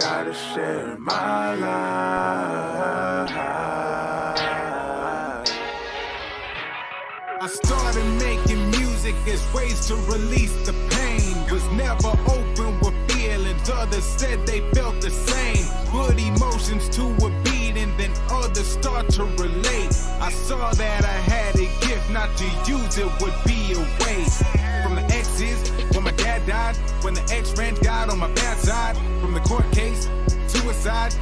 gotta share my life. I started making music as ways to release the pain. Was never open with feelings, others said they felt the same. Put emotions to a beat and then others start to relate. I saw that I had a gift, not to use it would be a waste. From the exes, when my dad died, when the ex-friend died on my bad side. From the court case, suicide,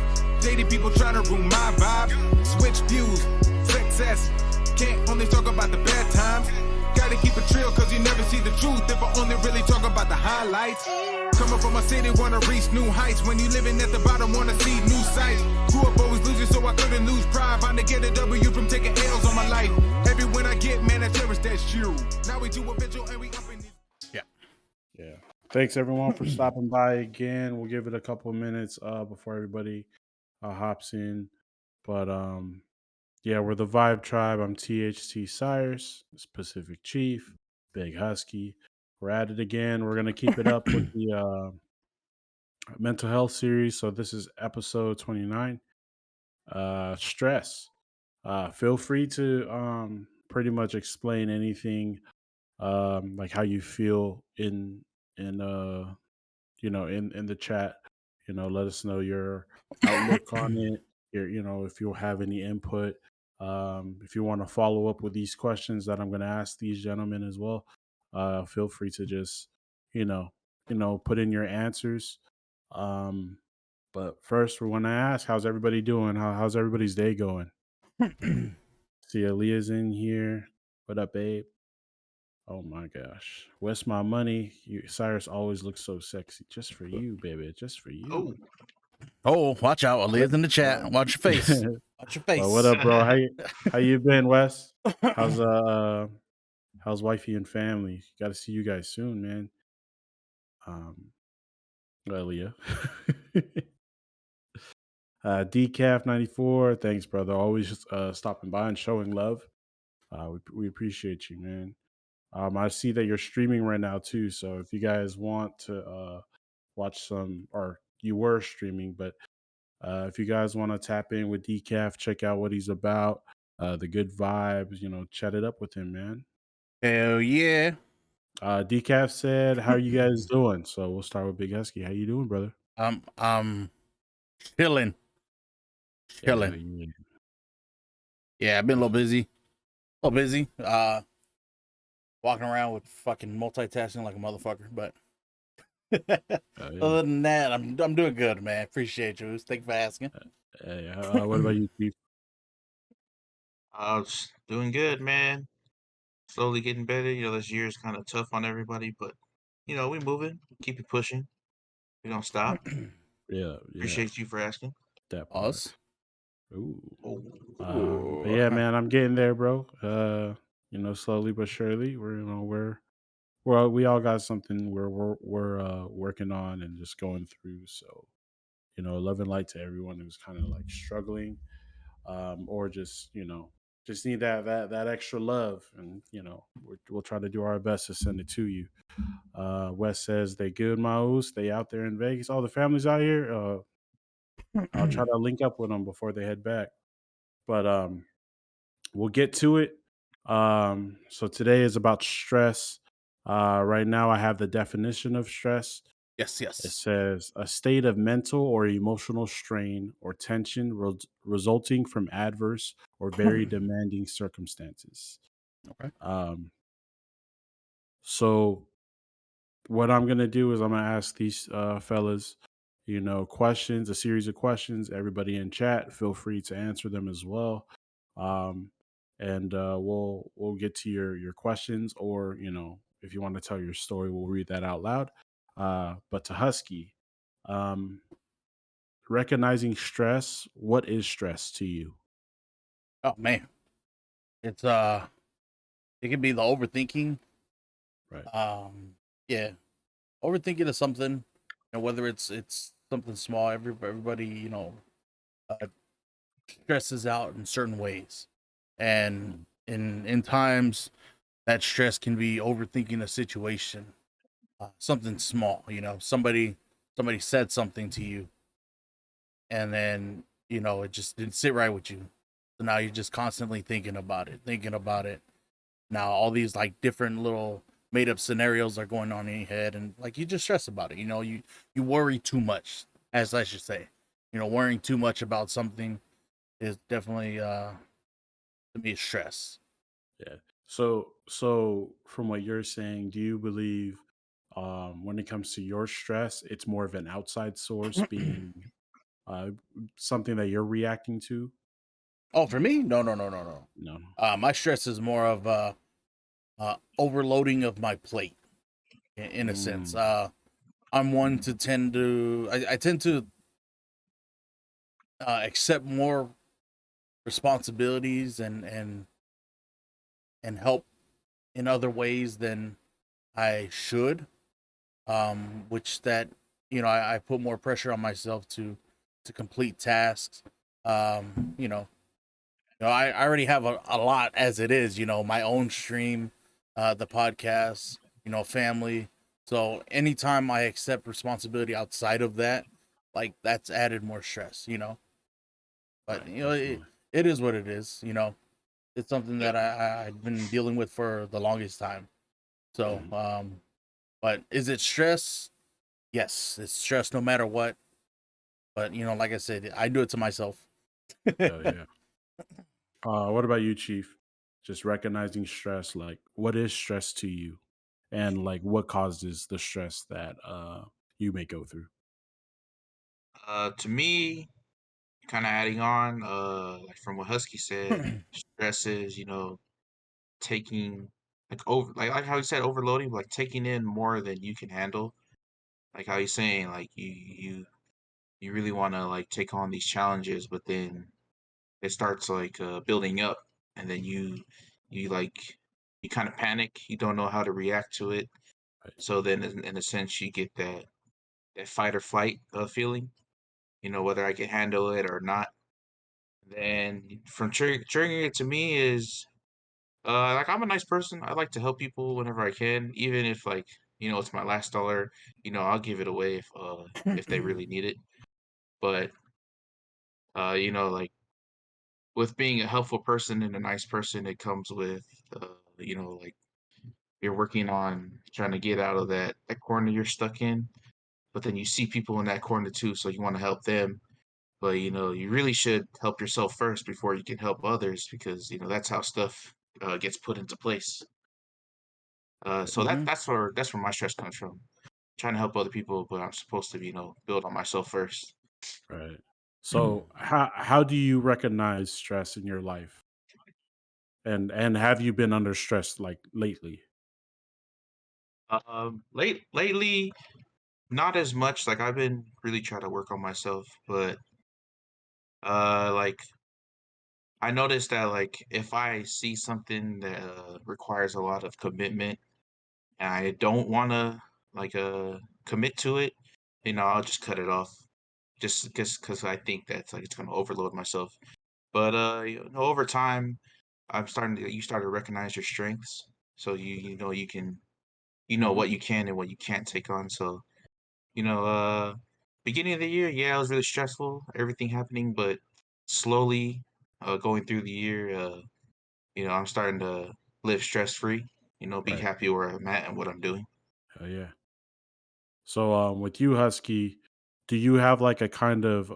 shady people trying to ruin my vibe. Switch views, success, can't only talk about the bad times. Gotta keep it real cause you never see the truth if I only really talk about the highlights. Coming from a city, wanna reach new heights. When you living at the bottom, wanna see new sights. Grew up always losing so I couldn't lose pride. Bound to get a W from taking L's on my life. Every win I get, man, I cherish that you. Now we do a vigil and we up in this. Yeah. Thanks everyone for stopping by again. We'll give it a couple of minutes before everybody hops in. But yeah, we're the Vibe Tribe. I'm THT Cyrus, Pacific Chief, Big Husky. We're at it again. We're gonna keep it up with the mental health series. So this is episode 29. Stress. Feel free to pretty much explain anything, like how you feel in in the chat. Let us know your outlook on it. If you'll have any input. If you want to follow up with these questions that I'm going to ask these gentlemen as well, feel free to just you know put in your answers. Um, but first, we want to ask, how's everybody doing? How's everybody's day going? See, Aaliyah's in here. What up, babe? Oh my gosh. Where's my money? Cyrus always looks so sexy. Just for you, baby. Just for you. Oh, watch out. Aaliyah's in the chat. Watch your face. Watch your face. Well, what up, bro? How you been, Wes? How's wifey and family? Got to see you guys soon, man. Aaliyah. Decaf 94. Thanks, brother. Always stopping by and showing love. We appreciate you, man. I see that you're streaming right now too. So if you guys want to watch some, or you were streaming, but if you guys want to tap in with Decaf, check out what he's about, the good vibes, chat it up with him, man. Hell yeah. Decaf said, "How are you guys doing?" So we'll start with Big Husky. How you doing, brother? I'm chilling. Yeah, I've been a little busy. Walking around with fucking multitasking like a motherfucker, but other than that, I'm doing good, man. Appreciate you. Thank you for asking. What about you, Chief? Just doing good, man. Slowly getting better. This year is kind of tough on everybody, but we moving, keep it pushing. We don't stop. Yeah. Appreciate you for asking. That part. Us. Ooh. Oh. But yeah, man, I'm getting there, bro. Slowly but surely. We all got something we're working on and just going through. So, love and light to everyone who's kind of like struggling, or just just need that extra love, and we'll try to do our best to send it to you. Wes says they good, Maus. They out there in Vegas. All the families out here. I'll try to link up with them before they head back. But we'll get to it. So today is about stress. Right now, I have the definition of stress. Yes. It says a state of mental or emotional strain or tension resulting from adverse or very demanding circumstances. Okay. So what I'm gonna do is I'm gonna ask these fellas, questions, a series of questions. Everybody in chat, feel free to answer them as well. And we'll get to your questions, or if you want to tell your story, we'll read that out loud. But to Husky, recognizing stress, what is stress to you? Oh man, it's it can be the overthinking. Right. Yeah, overthinking is something, whether it's something small. Everybody, stresses out in certain ways, and in times that stress can be overthinking a situation, something small. Somebody said something to you, and then it just didn't sit right with you. So now you're just constantly thinking about it. Now all these like different little made up scenarios are going on in your head, and like you just stress about it. You worry too much, as I should say. Worrying too much about something is definitely to me stress. Yeah. So from what you're saying, do you believe when it comes to your stress, it's more of an outside source being uh, something that you're reacting to? Oh, for me, no, no, no, no, no. No. My stress is more of overloading of my plate, in a sense. Mm, I'm one to tend to I tend to accept more responsibilities and help in other ways than I should. Which that I put more pressure on myself to complete tasks. Um, you know, I already have a lot as it is. My own stream, the podcast, family. So anytime I accept responsibility outside of that, like that's added more stress. But right, it, definitely. it is what it is. It's something Yep. that I've been dealing with for the longest time. So, Mhm. but is it stress? Yes, it's stress no matter what. But like I said, I do it to myself. Hell yeah. What about you, Chief? Just recognizing stress, like what is stress to you? And like what causes the stress that you may go through? To me, kind of adding on, like from what Husky said, stress is, taking like how he said overloading, like taking in more than you can handle. Like how he's saying, like you really want to like take on these challenges, but then it starts like building up, and then you like you kind of panic. You don't know how to react to it. Right. So then, in a sense, you get that fight or flight feeling. Whether I can handle it or not. Then from triggering it to me is like I'm a nice person. I like to help people whenever I can, even if like it's my last dollar. I'll give it away if they really need it. But like with being a helpful person and a nice person, it comes with like you're working on trying to get out of that corner you're stuck in. But then you see people in that corner too, so you want to help them. But you really should help yourself first before you can help others because that's how stuff gets put into place. So Hmm. that's where my stress comes from. Trying to help other people, but I'm supposed to build on myself first. Right. So how do you recognize stress in your life? And have you been under stress like lately? Lately, not as much. Like I've been really trying to work on myself, but like I noticed that like if I see something that requires a lot of commitment and I don't want to like commit to it, I'll just cut it off. Just because I think that's like it's gonna overload myself. But over time, you start to recognize your strengths, so you know you can Hmm. what you can and what you can't take on. So you know, uh, beginning of the year, yeah, it was really stressful, everything happening, but slowly, going through the year, I'm starting to live stress free. Be Right. happy where I'm at and what I'm doing. Hell yeah. So with you, Husky, do you have like a kind of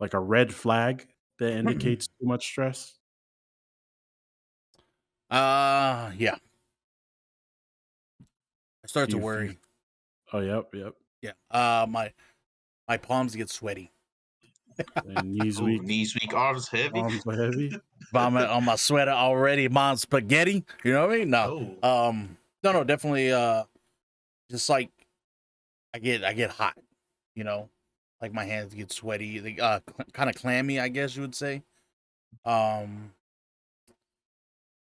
like a red flag that indicates too much stress? Yeah. I start Do to you worry. Oh, yep, yep. Yeah. My palms get sweaty. And knees Oh, weak, knees weak, arms heavy. arms are heavy. On my sweater already. Mom spaghetti. You know what I mean? No. Oh, No, no, definitely. Just like I get hot. You know, like my hands get sweaty. They kind of clammy, I guess you would say. Um,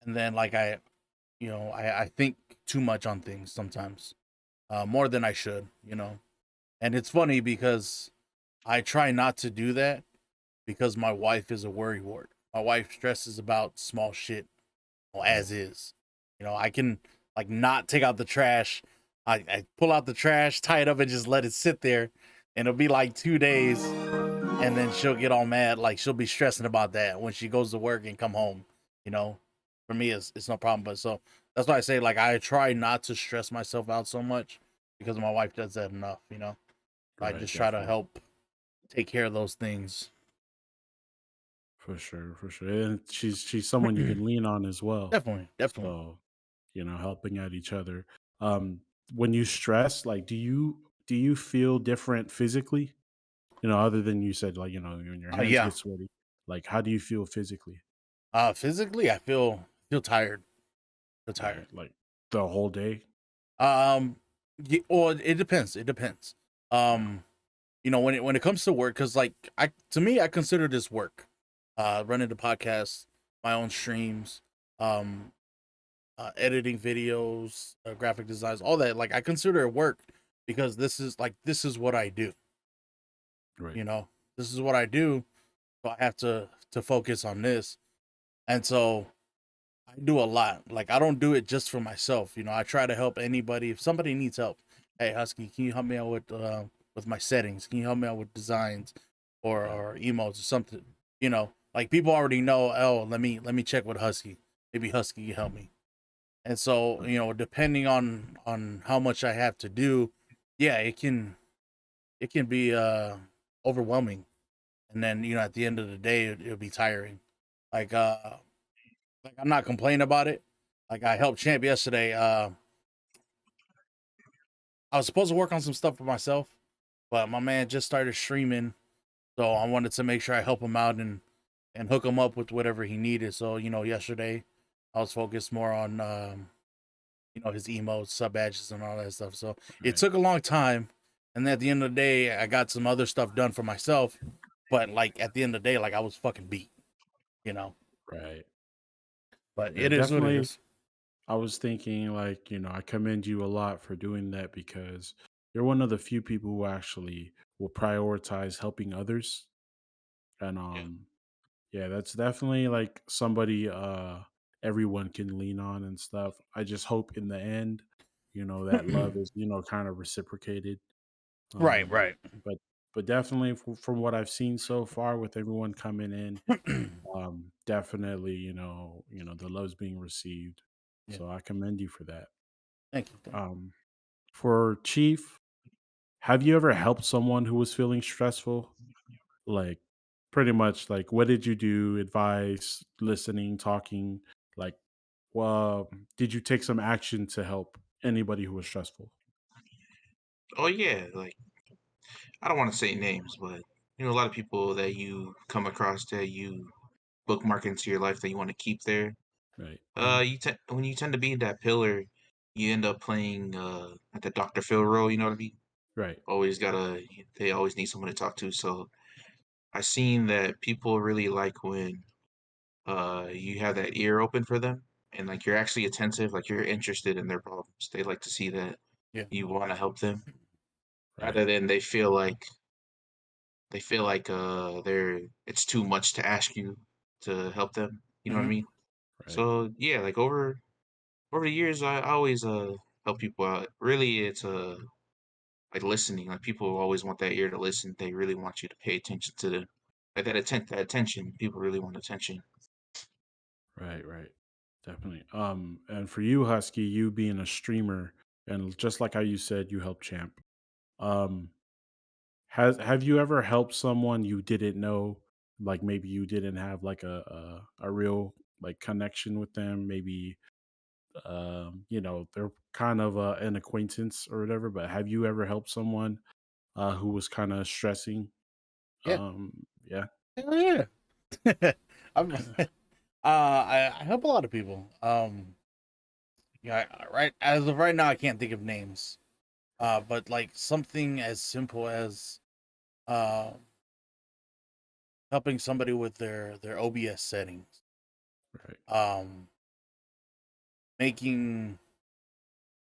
and then like I think too much on things sometimes, more than I should. And it's funny because I try not to do that because my wife is a worrywart. My wife stresses about small shit, Right. as is. I can like not take out the trash. I pull out the trash, tie it up, and just let it sit there. and it'll be like 2 days, and then she'll get all mad, like she'll be stressing about that when she goes to work and come home. You know, for me, it's no problem. But so that's why I say like I try not to stress myself out so much because my wife does that enough. You know, I Right, just try to definitely. help take care of those things. For sure, for sure. And she's someone you can lean on as well. Definitely, definitely. So, helping out each other. Um, when you stress, like do you feel different physically? Other than you said like, when your hands Yeah. get sweaty. Like how do you feel physically? Physically, I feel tired. Feel tired. Right. Like the whole day? Um, well, it depends. It depends. Um, when it comes to work, because like to me, I consider this work. Running the podcast, my own streams, um, editing videos, graphic designs, all that. Like I consider it work because this is what I do. Right. You know, this is what I do, so I have to focus on this, and so I do a lot. Like I don't do it just for myself. I try to help anybody. If somebody needs help, hey Husky, can you help me out with my settings? Can you help me out with designs Right. or emotes or something? Like people already know. Oh, let me check with Husky. Maybe Husky can help me. And so Right. depending on how much I have to do, yeah, it can be overwhelming. And then at the end of the day, it'll be tiring. Like like I'm not complaining about it. Like I helped Champ yesterday. I was supposed to work on some stuff for myself, but my man just started streaming, so I wanted to make sure I help him out and hook him up with whatever he needed. So yesterday I was focused more on his emotes, sub badges, and all that stuff. So it Right. took a long time, and then at the end of the day, I got some other stuff done for myself. But like at the end of the day, like I was fucking beat, you know. Right. But Yeah, it is what it definitely. is. I was thinking like, I commend you a lot for doing that because you're one of the few people who actually will prioritize helping others. And Yeah. yeah, that's definitely like somebody everyone can lean on and stuff. I just hope in the end, that love is, kind of reciprocated. Right, Um right. but definitely from what I've seen so far with everyone coming in, definitely, the love's being received. Yeah. So I commend you for that. Thank you. Thank Um for Chief, have you ever helped someone who was feeling stressful? Like, pretty much, like, what did you do? Advice, listening, talking? Like, well, did you take some action to help anybody who was stressful? Oh yeah, like I don't want to say names, but a lot of people that you come across that you bookmark into your life that you want to keep there. Right, you. When you tend to be in that pillar, you end up playing at the Dr. Phil role. You know what I mean? right, Always gotta. They always need someone to talk to. So I seen that people really like when you have that ear open for them and like you're actually attentive, like you're interested in their problems. They like to see that Yeah. you want to help them right. rather than they feel like they're it's too much to ask you to help them. You know what I Hmm. mean? Right, So yeah, like over the years, I always help people out. Really, it's like listening. Like people always want that ear to listen. They really want you to pay attention to them. Like that attention. People really want attention. right, right. Definitely. And for you, Husky, you being a streamer, and just like how you said, you help Champ. Um, have you ever helped someone you didn't know? Like maybe you didn't have like a real like connection with them. Maybe they're kind of an acquaintance or whatever. But have you ever helped someone who was kind of stressing? Yeah. Yeah. Hell yeah. I'm, I help a lot of people. Yeah. Right. As of right now, I can't think of names. But like something as simple as uh helping somebody with their OBS settings. Right. Um, making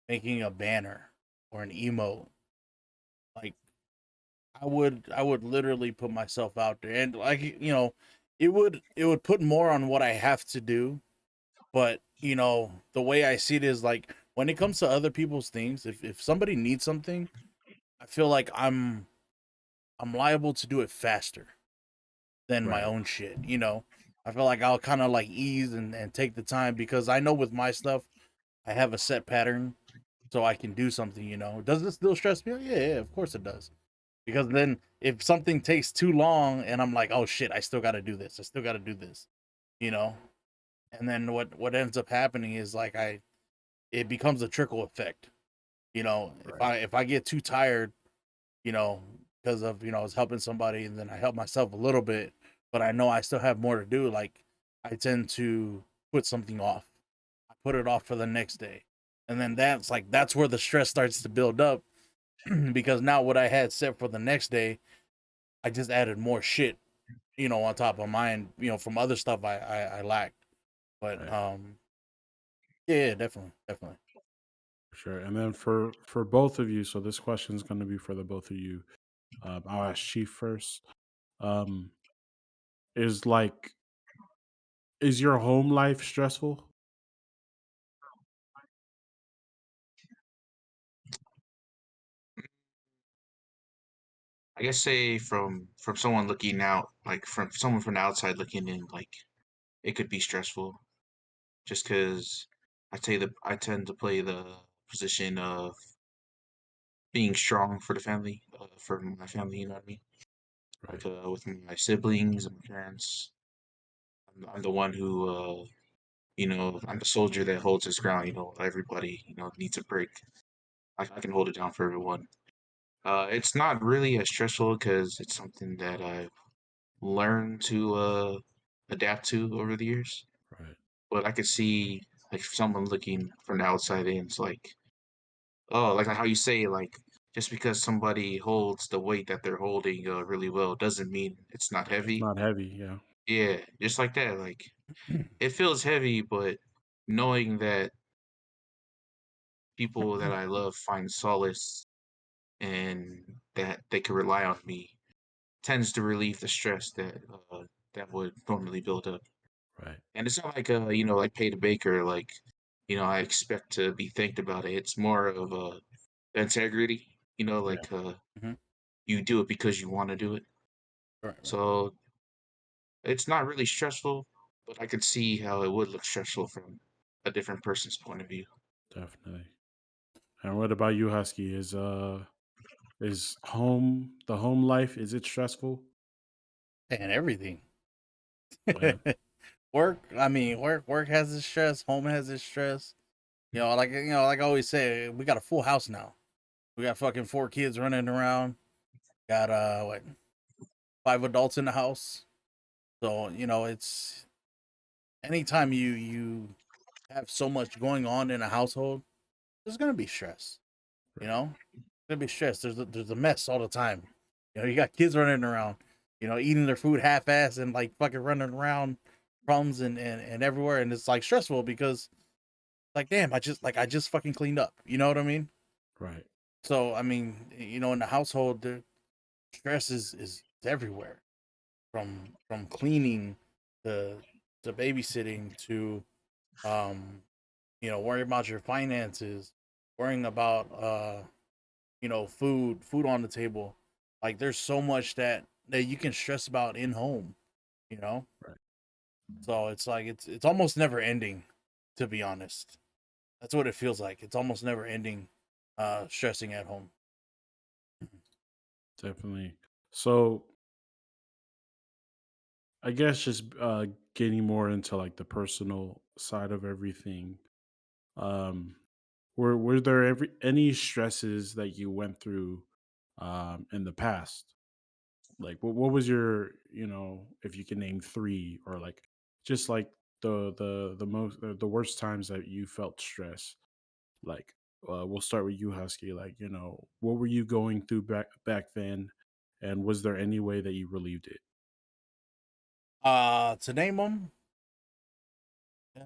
making a banner or an emote. Like I would literally put myself out there, and like it would put more on what I have to do. But the way I see it is like when it comes to other people's things, if somebody needs something, I feel like I'm liable to do it faster than my Right. own shit. I feel like I'll kind of like ease and take the time because I know with my stuff, I have a set pattern so I can do something. Does it still stress me out? Yeah, yeah, of course it does. Because then if something takes too long and I'm like, oh shit, I still got to do this. I still got to do this, you know? And then what ends up happening is like it becomes a trickle effect. If Right. I get too tired, you know, because of, I was helping somebody and then I help myself a little bit, but I know I still have more to do. Like I tend to put something off. I put it off for the next day. And then that's where the stress starts to build up because now what I had set for the next day, I just added more shit, on top of mine, from other stuff I lacked. But Right. yeah, definitely, definitely. Sure. And then for both of you, so this question is going to be for the both of you. I'll ask Chief first. Um, is like is your home life stressful? I guess say from someone looking out, like from someone from the outside looking in, like it could be stressful just because I tend to play the position of being strong for the family, for my family. You know what I mean? Right. Like with my siblings and my parents, I'm the one who I'm the soldier that holds his ground. Everybody needs a break. I can hold it down for everyone. It's not really as stressful because it's something that I've learned to adapt to over the years. Right. But I could see like someone looking from the outside in, it's like, oh, like how you say like just because somebody holds the weight that they're holding really well doesn't mean it's not It's heavy. not heavy, yeah. Yeah, just like that. Like it feels heavy, but knowing that people that I love find solace and that they can rely on me tends to relieve the stress that would normally build up. Right. And it's not like like pay the baker, like I expect to be thanked about it. It's more of integrity, Yeah. like Hmm. you do it because you want to do it. Right, right. So it's not really stressful, but I could see how it would look stressful from a different person's point of view. Definitely. And what about you, Husky? Is home life, is it stressful? And everything. Oh yeah. Work. I mean, work has its stress. Home has its stress. Like I always say, we got a full house now. We got fucking 4 kids running around. Got what, 5 adults in the house. So it's anytime you have so much going on in a household, there's gonna be stress. You Right. know, gonna be stress. There's a mess all the time. You got kids running around. Eating their food half-assed and like fucking running around, crumbs and everywhere, and it's like stressful because like damn, I just fucking cleaned up. You know what I mean? Right. So I mean, in the household, the stress is everywhere from cleaning to babysitting to um worrying about your finances, worrying about food on the table. Like there's so much that you can stress about in home, you know? Right. So it's like it's almost never ending, to be honest. That's what it feels like. It's almost never ending stressing at home. Definitely. So I guess just getting more into like the personal side of everything. Um were there any stresses that you went through in the past? Like what was your, if you can name three, or like just like the worst times that you felt stress. Like we'll start with you, Husky. Like, what were you going through back then, and was there any way that you relieved it? To name them,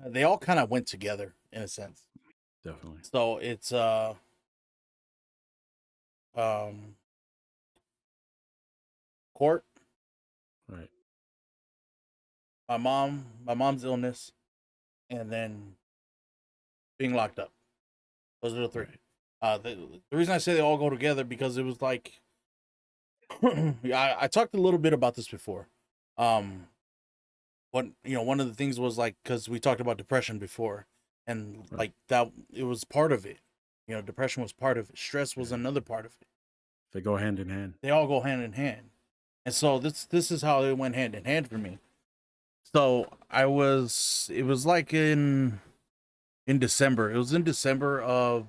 they all kind of went together in a sense. Definitely. So it's um court, Right. my mom's illness, and then being locked up. Those are the three. Right. The reason I say they all go together because it was like Yeah, I talked a little bit about this before. Um, one of the things was like because we talked about depression before, and Right. like that, it was part of it. Depression was part of it. Stress was Yeah. another part of it. They go hand in hand. They all go hand in hand, and so this is how it went hand in hand for me. So it was like in December. It was in December of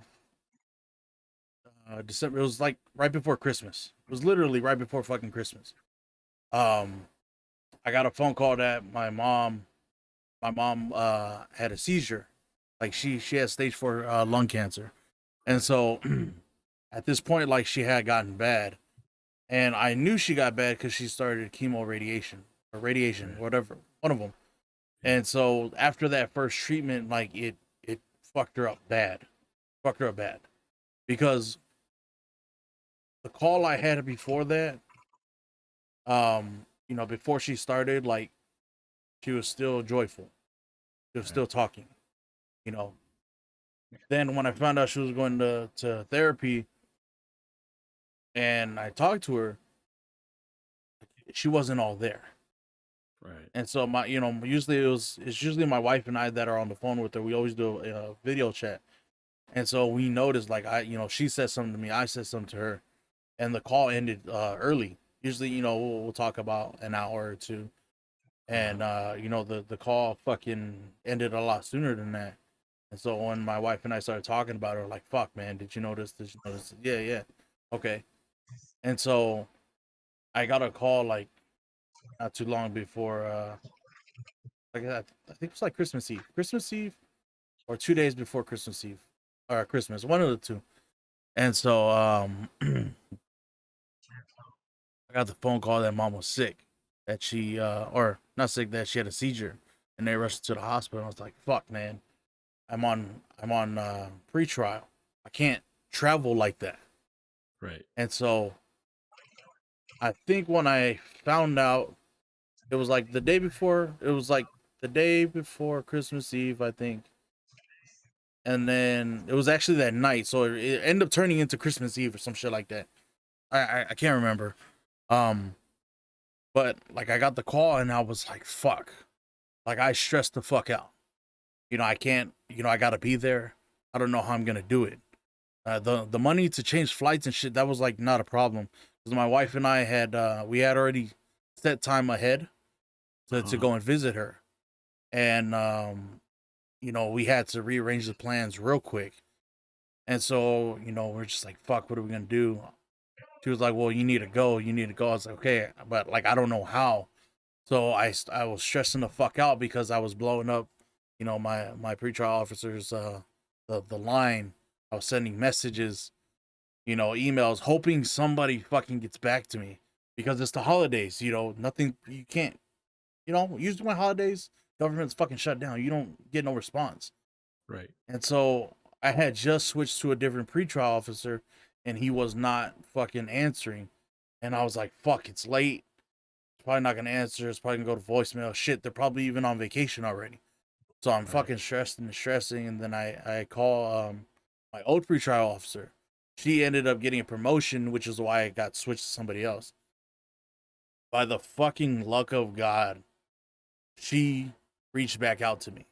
December. It was like right before Christmas. It was literally right before fucking Christmas. Um, I got a phone call that my mom had a seizure. Like she had stage 4 lung cancer. And so at this point, like she had gotten bad. And I knew she got bad because she started chemo radiation or radiation, Right. whatever, one of them. And so after that first treatment, like it fucked her up bad. Fucked her up bad. Because the call I had before that, before she started, like she was still joyful. She was still talking, you know. Then when I found out she was going to therapy and I talked to her, she wasn't all there. Right. And so usually it's usually my wife and I that are on the phone with her. We always do a video chat. And so we noticed like she said something to me, I said something to her, and the call ended early. Usually, we'll talk about an hour or two. And the call fucking ended a lot sooner than that. And so when my wife and I started talking about it, we're like, fuck man, did you notice? Did you notice? Yeah, yeah. Okay. And so I got a call like not too long before like I think it was like Christmas Eve. Christmas Eve or 2 days before Christmas Eve. Or Christmas, one of the two. And so I got the phone call that mom was sick. That she or not sick, that she had a seizure and they rushed her to the hospital. I was like, fuck man. I'm on pre-trial. I can't travel like that. Right. And so I think when I found out, it was like the day before. It was like the day before Christmas Eve, I think. And then it was actually that night, so it ended up turning into Christmas Eve or some shit like that. I can't remember. Um, but like I got the call and I was like, fuck. Like I stressed the fuck out. I can't. I gotta be there. I don't know how I'm gonna do it. The money to change flights and shit, that was like not a problem because my wife and I had we had already set time ahead to go and visit her, and we had to rearrange the plans real quick, and so we're just like, fuck, what are we gonna do? She was like, well, you need to go, I was like, okay, but like I don't know how. So I was stressing the fuck out because I was blowing up my pretrial officers the line. I was sending messages, emails, hoping somebody fucking gets back to me because it's the holidays. Nothing, you can't, usually my holidays, government's fucking shut down. You don't get no response. Right. And so I had just switched to a different pretrial officer and he was not fucking answering. And I was like, fuck, it's late. It's probably not going to answer. It's probably going to go to voicemail. Shit, they're probably even on vacation already. So I'm fucking stressed and stressing. And then I call my old pretrial officer. She ended up getting a promotion, which is why I got switched to somebody else. By the fucking luck of God, she reached back out to me.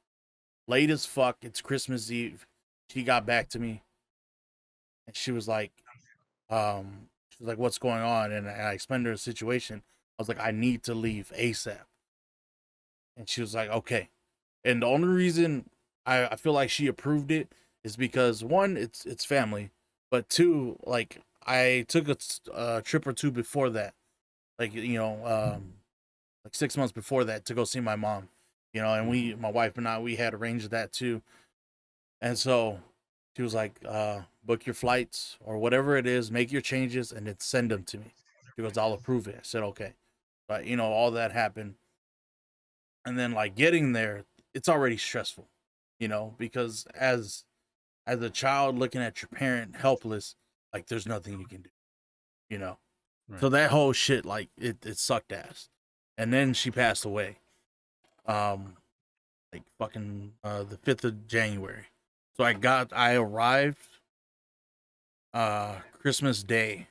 Late as fuck. It's Christmas Eve. She got back to me. And she was like, what's going on? And I explained her the situation. I was like, I need to leave ASAP. And she was like, okay. And the only reason I feel like she approved it is because one, it's family, but two, like I took a trip or two before that, like like 6 months before that to go see my mom, and my wife and I, we had arranged that too, and so she was like, book your flights or whatever it is, make your changes, and then send them to me. She goes, I'll approve it. I said okay, but all that happened, and then like getting there, it's already stressful, because as a child looking at your parent helpless, like there's nothing you can do, you know. Right. So that whole shit, like it sucked ass. And then she passed away. Like fucking the 5th of January. So I arrived Christmas Day.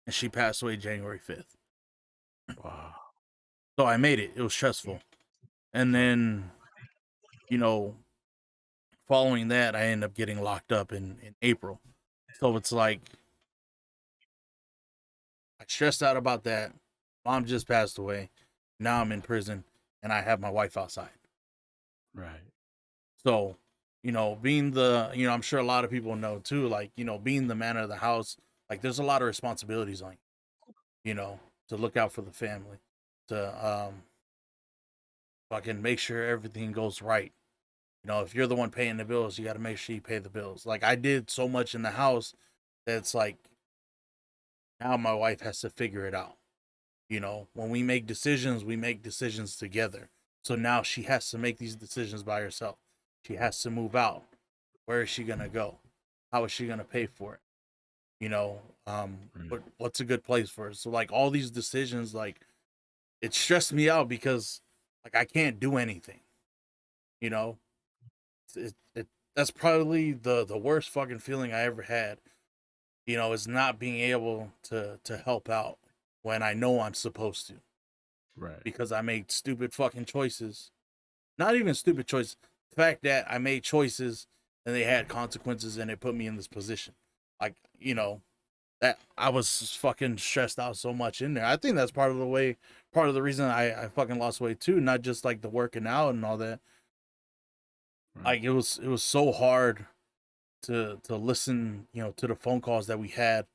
and she passed away January 5th. Wow. So I made it. It was stressful. And then, you know, following that, I ended up getting locked up in April. So it's like, I stressed out about that. Mom just passed away. Now I'm in prison and I have my wife outside. Right. So, being I'm sure a lot of people know too, like, being the man of the house, like, there's a lot of responsibilities on you, to look out for the family, to fucking make sure everything goes right. If you're the one paying the bills, you got to make sure you pay the bills. Like, I did so much in the house that it's like now my wife has to figure it out. When we make decisions together. So now she has to make these decisions by herself. She has to move out. Where is she gonna go? How is she gonna pay for it? Right. What's a good place for her? So, like, all these decisions, like, it stressed me out because, like, I can't do anything. You know, it that's probably the worst fucking feeling I ever had. Is not being able to help out when I know I'm supposed to, Right. because I made stupid fucking choices. Not even stupid choices. The fact that I made choices and they had consequences and it put me in this position. Like, that I was fucking stressed out so much in there. I think that's part of the reason I fucking lost weight too. Not just like the working out and all that. Right. Like, it was so hard to listen, to the phone calls that we had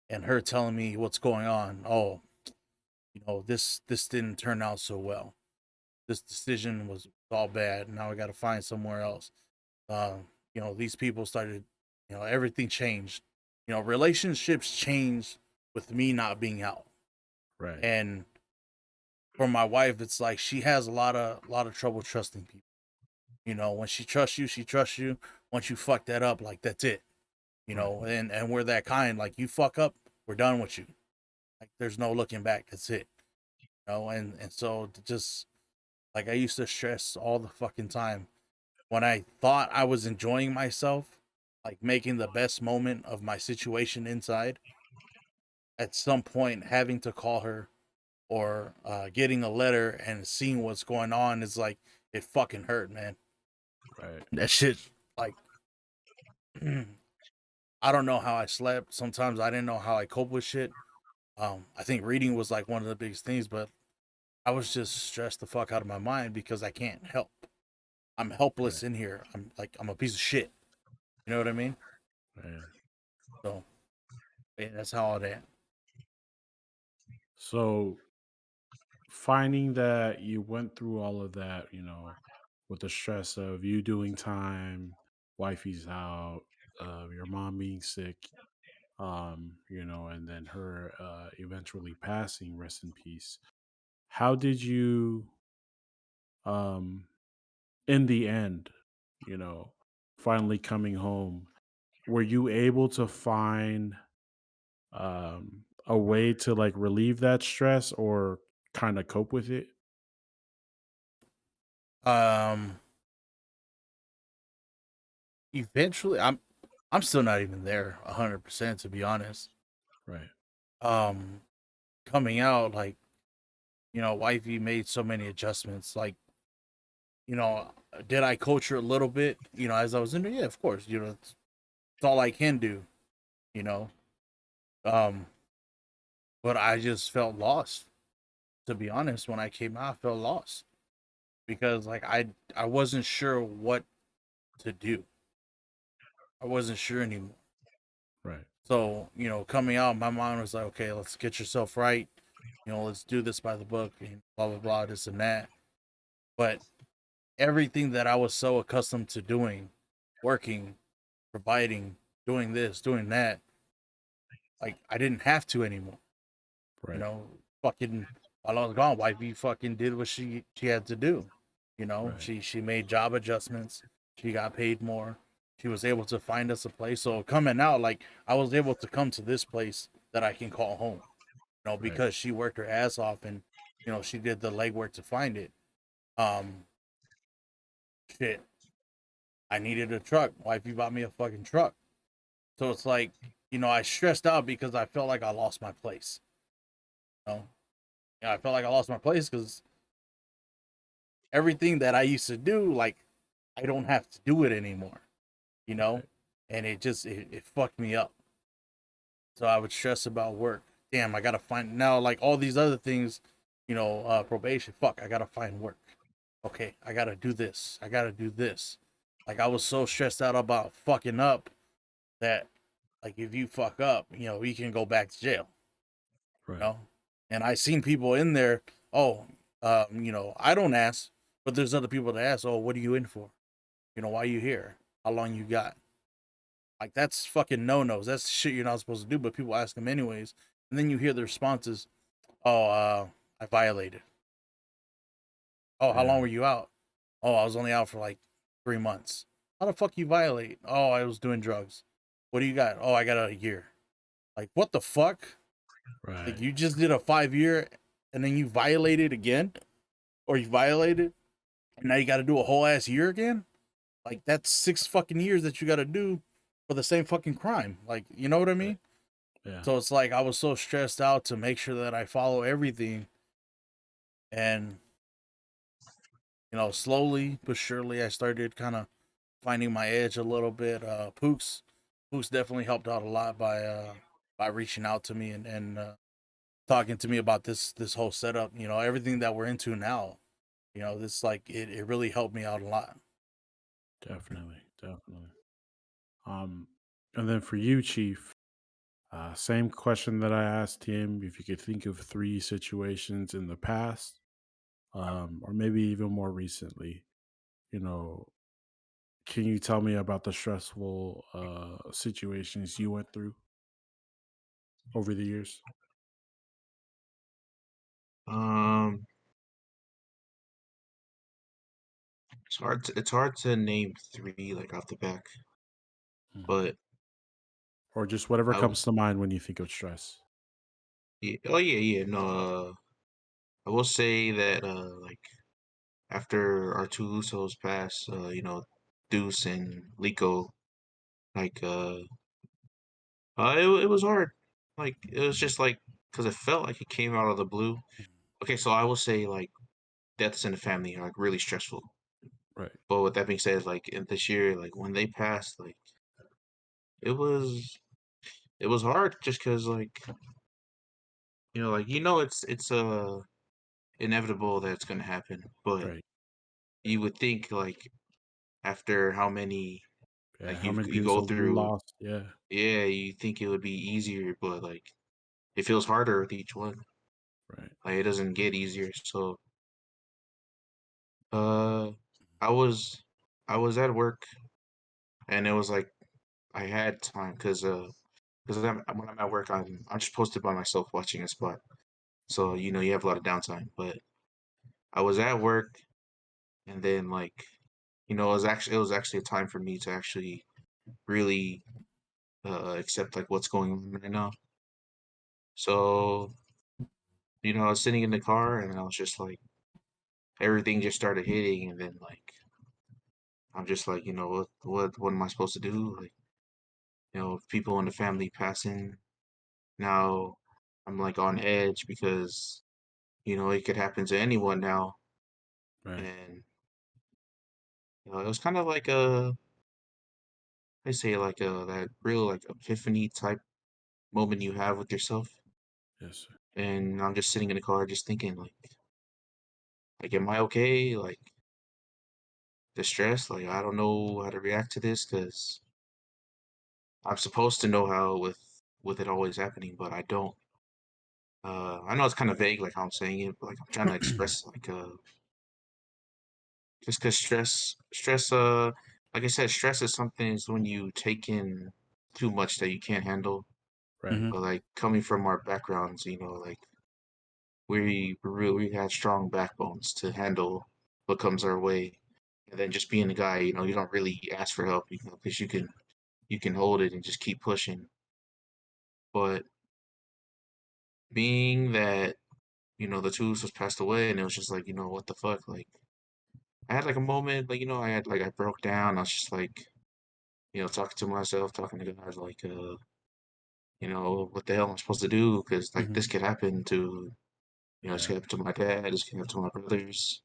and her telling me what's going on. Oh, this didn't turn out so well. This decision was all bad. Now I got to find somewhere else. These people started, everything changed. Relationships changed with me not being out. Right. And for my wife, it's like she has a lot of trouble trusting people. When she trusts you, she trusts you. Once you fuck that up, like, that's it. And we're that kind. Like, you fuck up, we're done with you. Like, there's no looking back. That's it. And so just like, I used to stress all the fucking time when I thought I was enjoying myself, like making the best moment of my situation inside. At some point, having to call her or getting a letter and seeing what's going on is like, it fucking hurt, man. Right. That shit, like, I don't know how I slept. Sometimes I didn't know how I cope with shit. I think reading was like one of the biggest things, but I was just stressed the fuck out of my mind because I can't help. I'm helpless Right. in here. I'm a piece of shit. You know what I mean? Right. So, yeah, that's how all that. So finding that you went through all of that, with the stress of you doing time, wifey's out, your mom being sick, and then her eventually passing, rest in peace. How did you, um, in the end, you know, finally coming home, were you able to find a way to like relieve that stress or kind of cope with it? Um, Eventually, I'm still not even there 100%, to be honest. Right. Um, Coming out, like, wifey made so many adjustments. Like, did I coach her a little bit? As I was in there, yeah, of course. It's all I can do. You know, um, but I just felt lost. To be honest, when I came out, I felt lost because, like, I wasn't sure what to do. I wasn't sure anymore. Right. So, coming out, my mind was like, okay, let's get yourself right. Let's do this by the book and blah, blah, blah, this and that. But everything that I was so accustomed to doing, working, providing, doing this, doing that, like, I didn't have to anymore. You Right. know, fucking, while I was gone, wifey fucking did what she had to do. Right. She made job adjustments. She got paid more. She was able to find us a place. So coming out, like, I was able to come to this place that I can call home. Right. Because she worked her ass off and she did the legwork to find it. Um, Shit, I needed a truck. Wifey bought me a fucking truck. So it's like, I stressed out because I felt like I lost my place. You know, I felt like I lost my place because everything that I used to do, like, I don't have to do it anymore. You know, Right. and it fucked me up. So I would stress about work. Damn, I gotta find now like all these other things, probation. Fuck, I gotta find work. Okay, I gotta do this. I gotta do this. Like I was so stressed out about fucking up that like if you fuck up, you can go back to jail. Right. You know? And I seen people in there, oh, I don't ask, but there's other people that ask, oh, what are you in for? Why are you here? How long you got? Like that's fucking no-nos. That's shit you're not supposed to do, but people ask them anyways. And then you hear the responses, oh, I violated. Oh, how long Yeah. were you out? Oh, I was only out for like 3 months. How the fuck you violate? Oh, I was doing drugs. What do you got? Oh, I got a year. Like, what the fuck? Like, Right. you just did a 5 year and then you violated again? Or you violated and now you got to do a whole ass year again? Like, that's 6 fucking years that you got to do for the same fucking crime. Like, you know what I mean? Yeah. So it's like I was so stressed out to make sure that I follow everything. And, slowly but surely I started kind of finding my edge a little bit. Pooks definitely helped out a lot by reaching out to me and talking to me about this whole setup. Everything that we're into now. This like it really helped me out a lot. Definitely. Definitely. Um, and then for you, Chief, same question that I asked him. If you could think of three situations in the past, or maybe even more recently, you know, can you tell me about the stressful situations you went through over the years? Um, it's hard to name three like off the back, Mhm. but Or just whatever I w- comes to mind when you think of stress. yeah, oh yeah, yeah, no, I will say that like after our two Usos passed, Deuce and Lico, like it was hard. Like it was just like because it felt like it came out of the blue. Okay, so I will say like deaths in the family are like really stressful. Right. But with that being said, like in this year, like when they passed, like it was it was hard just because like it's inevitable that it's gonna happen. But Right. you would think like after how many Yeah. like How you many you years go have we through, lost? Yeah. yeah, you think it would be easier, but like it feels harder with each one. Right. Like it doesn't get easier. So uh, I was I was at work and it was like I had time because when I'm at work I'm just posted by myself watching a spot. So Mhm. you have a lot of downtime. But I was at work and then like it was actually a time for me to actually really accept like what's going on right now. So I was sitting in the car and I was just like everything just started hitting and then like I'm just like what am I supposed to do? Like people in the family passing now. I'm like on edge because it could happen to anyone now, Right. and it was kind of like I say like that real like epiphany type moment you have with yourself, Yes, sir. and I'm just sitting in the car just thinking like am I okay? Like the stress, like I don't know how to react to this because I'm supposed to know how with it always happening, but I don't. I know it's kind of vague, like how I'm saying it, but like I'm trying to express like just because stress like I said, stress is something is when you take in too much that you can't handle. Right. Mm-hmm. But like coming from our backgrounds, like we had strong backbones to handle what comes our way, and then just being a guy, you don't really ask for help, because you can hold it and just keep pushing. But being that the two was passed away, and it was just like what the fuck, like I had like a moment, like I broke down. I was just like talking to myself, talking to God, like, what the hell am I supposed to do? Because like Hmm. this could happen to, this Yeah. could happen to my dad, this could happen to my brothers,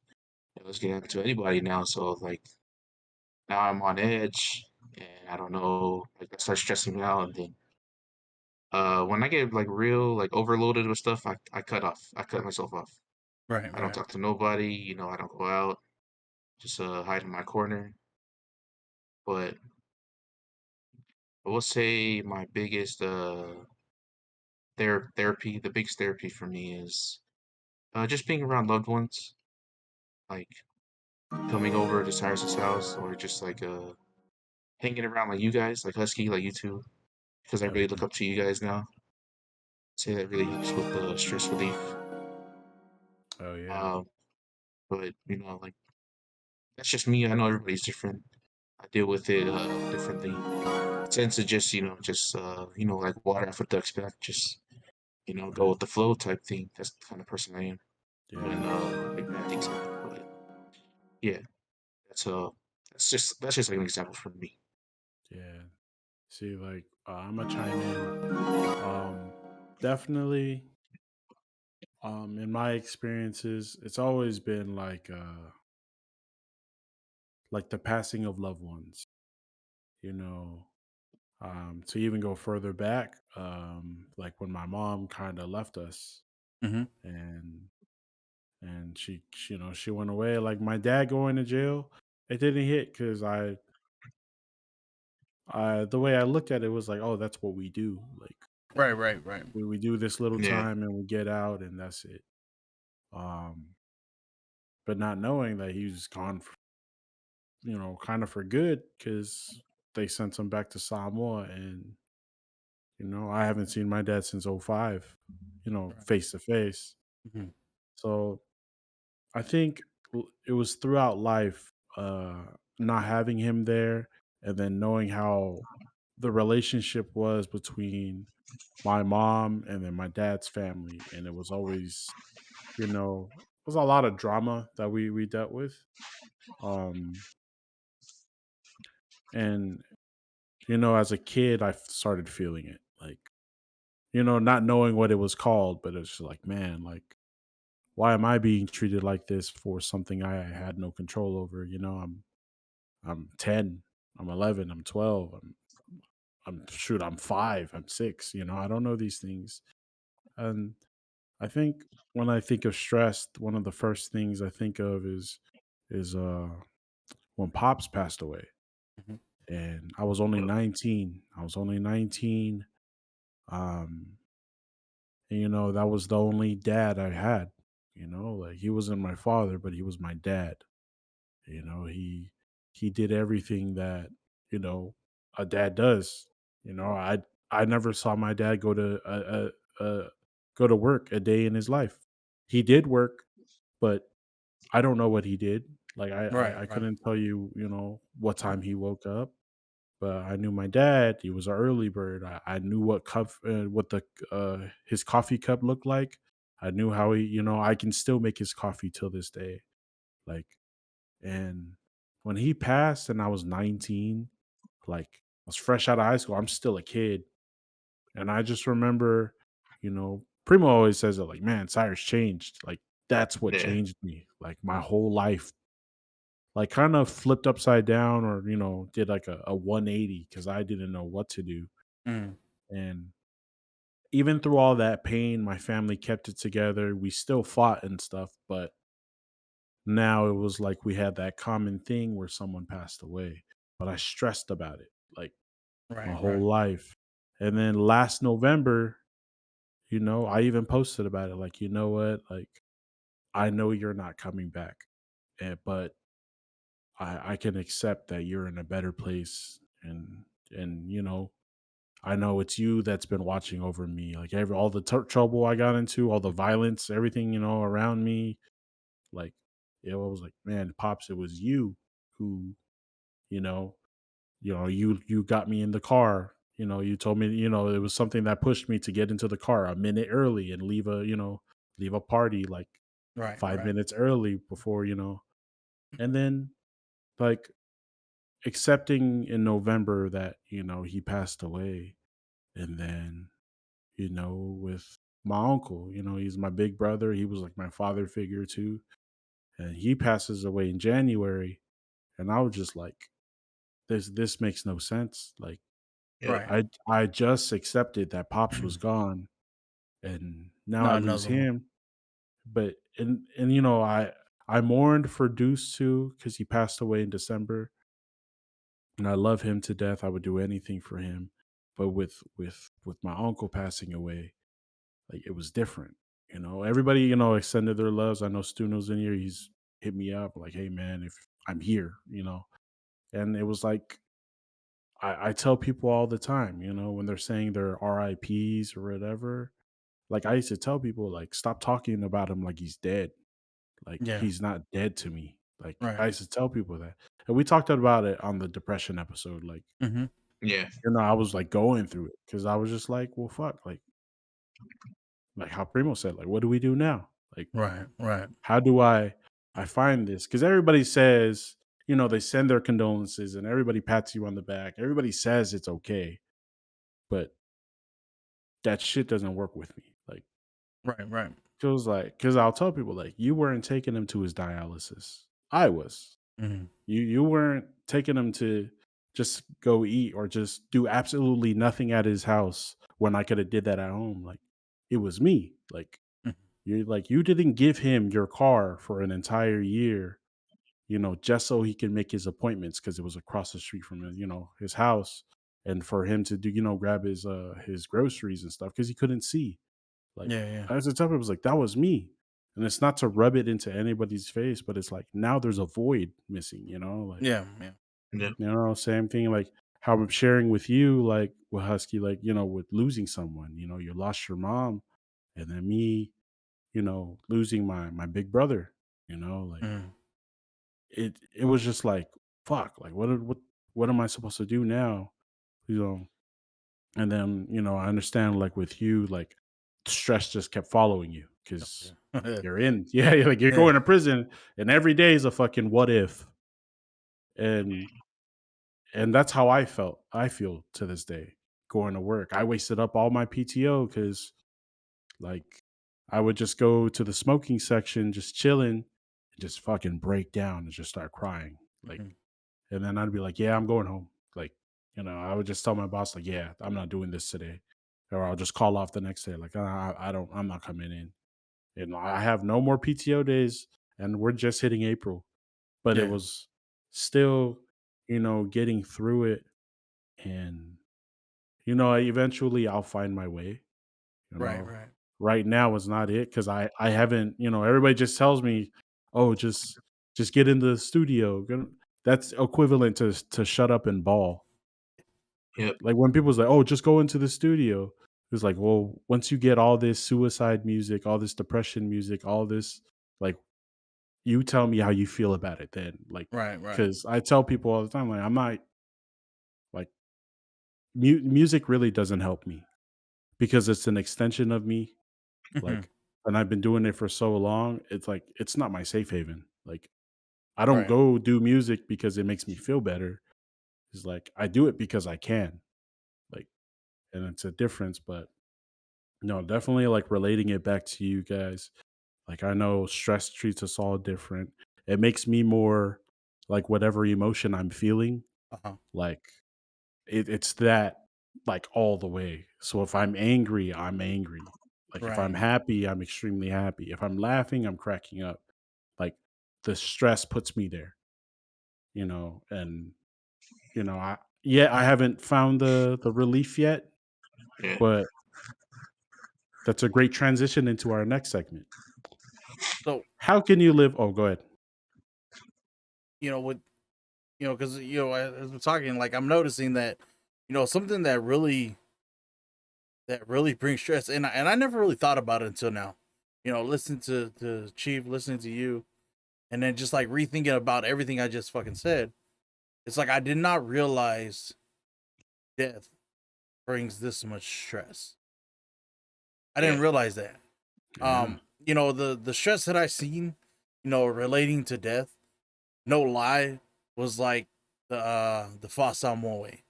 this could happen to anybody now. So like now I'm on edge, and I don't know. Like that starts stressing me out, and then when I get like real like overloaded with stuff, I cut off. I cut myself off. Right. I don't Right. talk to nobody. I don't go out. Just hide in my corner. But I will say my biggest therapy, the biggest therapy for me is just being around loved ones, like coming over to Cyrus's house, or just like hanging around like you guys, like Husky, like you two, because I Oh really look yeah, up to you guys now. Say that really helps with the stress relief. oh yeah, Um, but like that's just me. I know everybody's different. I deal with it differently. I tend to just like water off a duck's back, just go right, with the flow type thing. That's the kind of person I am when yeah, like bad things happen. But yeah, that's uh that's just like an example for me. yeah. See, like I'm gonna chime in. Um, Definitely. In my experiences, it's always been like the passing of loved ones. You know, to even go further back, like when my mom kind of left us, Hmm. and she went away. Like my dad going to jail, it didn't hit because I the way I looked at it was like, oh, that's what we do. Like Right. Right. Right. we do this little Yeah, time and we get out and that's it. Um, but not knowing that he was gone, kind of for good because they sent him back to Samoa, and I haven't seen my dad since '05, Right. face to face. Hmm. So I think it was throughout life, not having him there, and then knowing how the relationship was between my mom and then my dad's family, and it was always, it was a lot of drama that we dealt with, um, and as a kid, I started feeling it, like not knowing what it was called, but it's just like, man, like why am I being treated like this for something I had no control over? I'm 10, I'm 11, I'm 12, I'm 5, I'm 6, I don't know these things. And I think when I think of stress, one of the first things I think of is when Pops passed away. Hmm. And I was only 19. I was only 19. Um and that was the only dad I had. Like he wasn't my father, but he was my dad. He did everything that, you know, a dad does. I never saw my dad go to work a day in his life. He did work, but I don't know what he did. Like Right. I Right. couldn't tell you, what time he woke up. But I knew my dad. He was an early bird. I knew what the his coffee cup looked like. I knew how he, I can still make his coffee till this day. Like, and when he passed and I was 19, like I was fresh out of high school, I'm still a kid. And I just remember, Primo always says it like, man, Cyrus changed. Like, that's what yeah, changed me. Like, my whole life, like, kind of flipped upside down or, did like a 180 because I didn't know what to do. Mm. And even through all that pain, my family kept it together. We still fought and stuff, but now it was like we had that common thing where someone passed away. But I stressed about it like my Right. Right. whole life. And then last November, I even posted about it like, you know what? Like, I know you're not coming back, but I can accept that you're in a better place. And, I know it's you that's been watching over me. Like, all the trouble I got into, all the violence, everything, around me. Like, I was like, man, Pops, it was you who, you know, you got me in the car. You told me, it was something that pushed me to get into the car a minute early and leave a party like Right. five Right. minutes early before, and then like accepting in November that, he passed away. And then, with my uncle, he's my big brother. He was like my father figure too. And he passes away in January. And I was just like, this makes no sense. Like Yep. Right. I just accepted that Pops was gone and now I Not lose another one. him. But and I mourned for Deuce too, because he passed away in December. And I love him to death. I would do anything for him. But with my uncle passing away, like it was different. Everybody, extended their loves. I know Stuno's in here. He's hit me up like, hey man, if I'm here. And it was like I tell people all the time, when they're saying their RIPs or whatever, like I used to tell people, like, stop talking about him like he's dead. Like Yeah. he's not dead to me. Like Right. I used to tell people that. And we talked about it on the depression episode. Like, Mm-hmm. Yeah. I was like going through it because I was just like, well, fuck, like how Primo said, like, what do we do now? Like, Right. Right. how do I find this? Because everybody says, they send their condolences and everybody pats you on the back. Everybody says it's okay, but that shit doesn't work with me. Like, Right. Right. feels like because I'll tell people like you weren't taking him to his dialysis. I was. Mm-hmm. You weren't taking him to just go eat or just do absolutely nothing at his house when I could have did that at home. Like it was me. Like you didn't give him your car for an entire year, just so he can make his appointments because it was across the street from his house, and for him to do grab his groceries and stuff because he couldn't see. Like Yeah. Yeah. I was to tell people, it was like that was me. And it's not to rub it into anybody's face, but it's like now there's a void missing, like Yeah. Yeah. Yeah. same thing like how I'm sharing with you, like with Husky, like, with losing someone, you lost your mom, and then me, losing my big brother, like Mm-hmm. it was just like, fuck, like what am I supposed to do now? You know, and then, I understand like with you, like stress just kept following you because Yeah. you're in, yeah, like you're Yeah. going to prison and every day is a fucking what if. And that's how I feel to this day going to work. I wasted up all my PTO because like I would just go to the smoking section, just chilling, and just fucking break down and just start crying. Like, Mhm. and then I'd be like, yeah, I'm going home. Like, I would just tell my boss, like, yeah, I'm not doing this today. Or I'll just call off the next day. Like, I'm not coming in. And I have no more PTO days and we're just hitting April. But it Yeah. was still, getting through it. And, eventually I'll find my way. You Right. know, Right. right now is not it because I haven't. Everybody just tells me, oh, just get into the studio. That's equivalent to shut up and ball. Yep. Like when people's like, oh, just go into the studio. It's like, well, once you get all this suicide music, all this depression music, all this, like, you tell me how you feel about it then. Like, Right. Right. because I tell people all the time, like, I'm not like music really doesn't help me because it's an extension of me. Mhm. Like, and I've been doing it for so long, it's like it's not my safe haven. Like, I don't Right. go do music because it makes me feel better. It's like I do it because I can. Like, and it's a difference, but no, definitely like relating it back to you guys. Like I know stress treats us all different. It makes me more like whatever emotion I'm feeling, Uh-huh. like it's that like all the way. So if I'm angry, I'm angry. Like if I'm Right. happy, I'm extremely happy. If I'm laughing, I'm cracking up. Like the stress puts me there, and I haven't found the relief yet, Yeah. but that's a great transition into our next segment. So, How can you live? Oh, go ahead. with because as we're talking, like I'm noticing that, something that really brings stress, and I never really thought about it until now. Listening to Chief, listening to you, and then just like rethinking about everything I just fucking said. It's like I did not realize death brings this much stress. I didn't Yeah. realize that. Yeah. The stress that I seen, relating to death, no lie, was like the Fasamoe.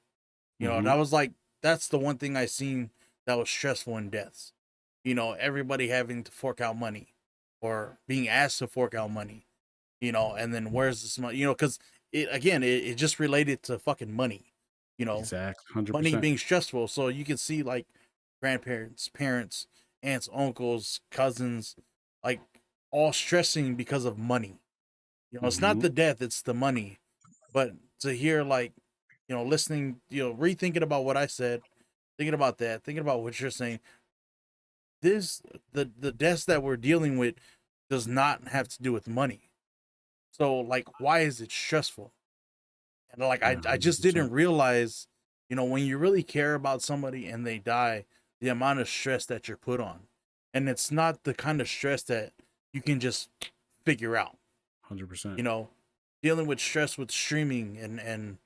You know, Hmm. that was like that's the one thing I seen that was stressful in deaths. You know, everybody having to fork out money or being asked to fork out money. You know, and then where's this money? You know, because it just related to fucking money. You know, Exactly. hundred money percent. being stressful. So you can see like grandparents, parents, aunts, uncles, cousins, like all stressing because of money. You know, it's not Hmm. the death, it's the money. But to hear like, you know, listening, you know, rethinking about what I said, thinking about that, thinking about what you're saying, this the deaths that we're dealing with does not have to do with money. So like why is it stressful? And like Yeah. I hundred just percent. didn't realize, you know, when you really care about somebody and they die, the amount of stress that you're put on. And it's not the kind of stress that you can just figure out. 100%. You know, dealing with stress with streaming and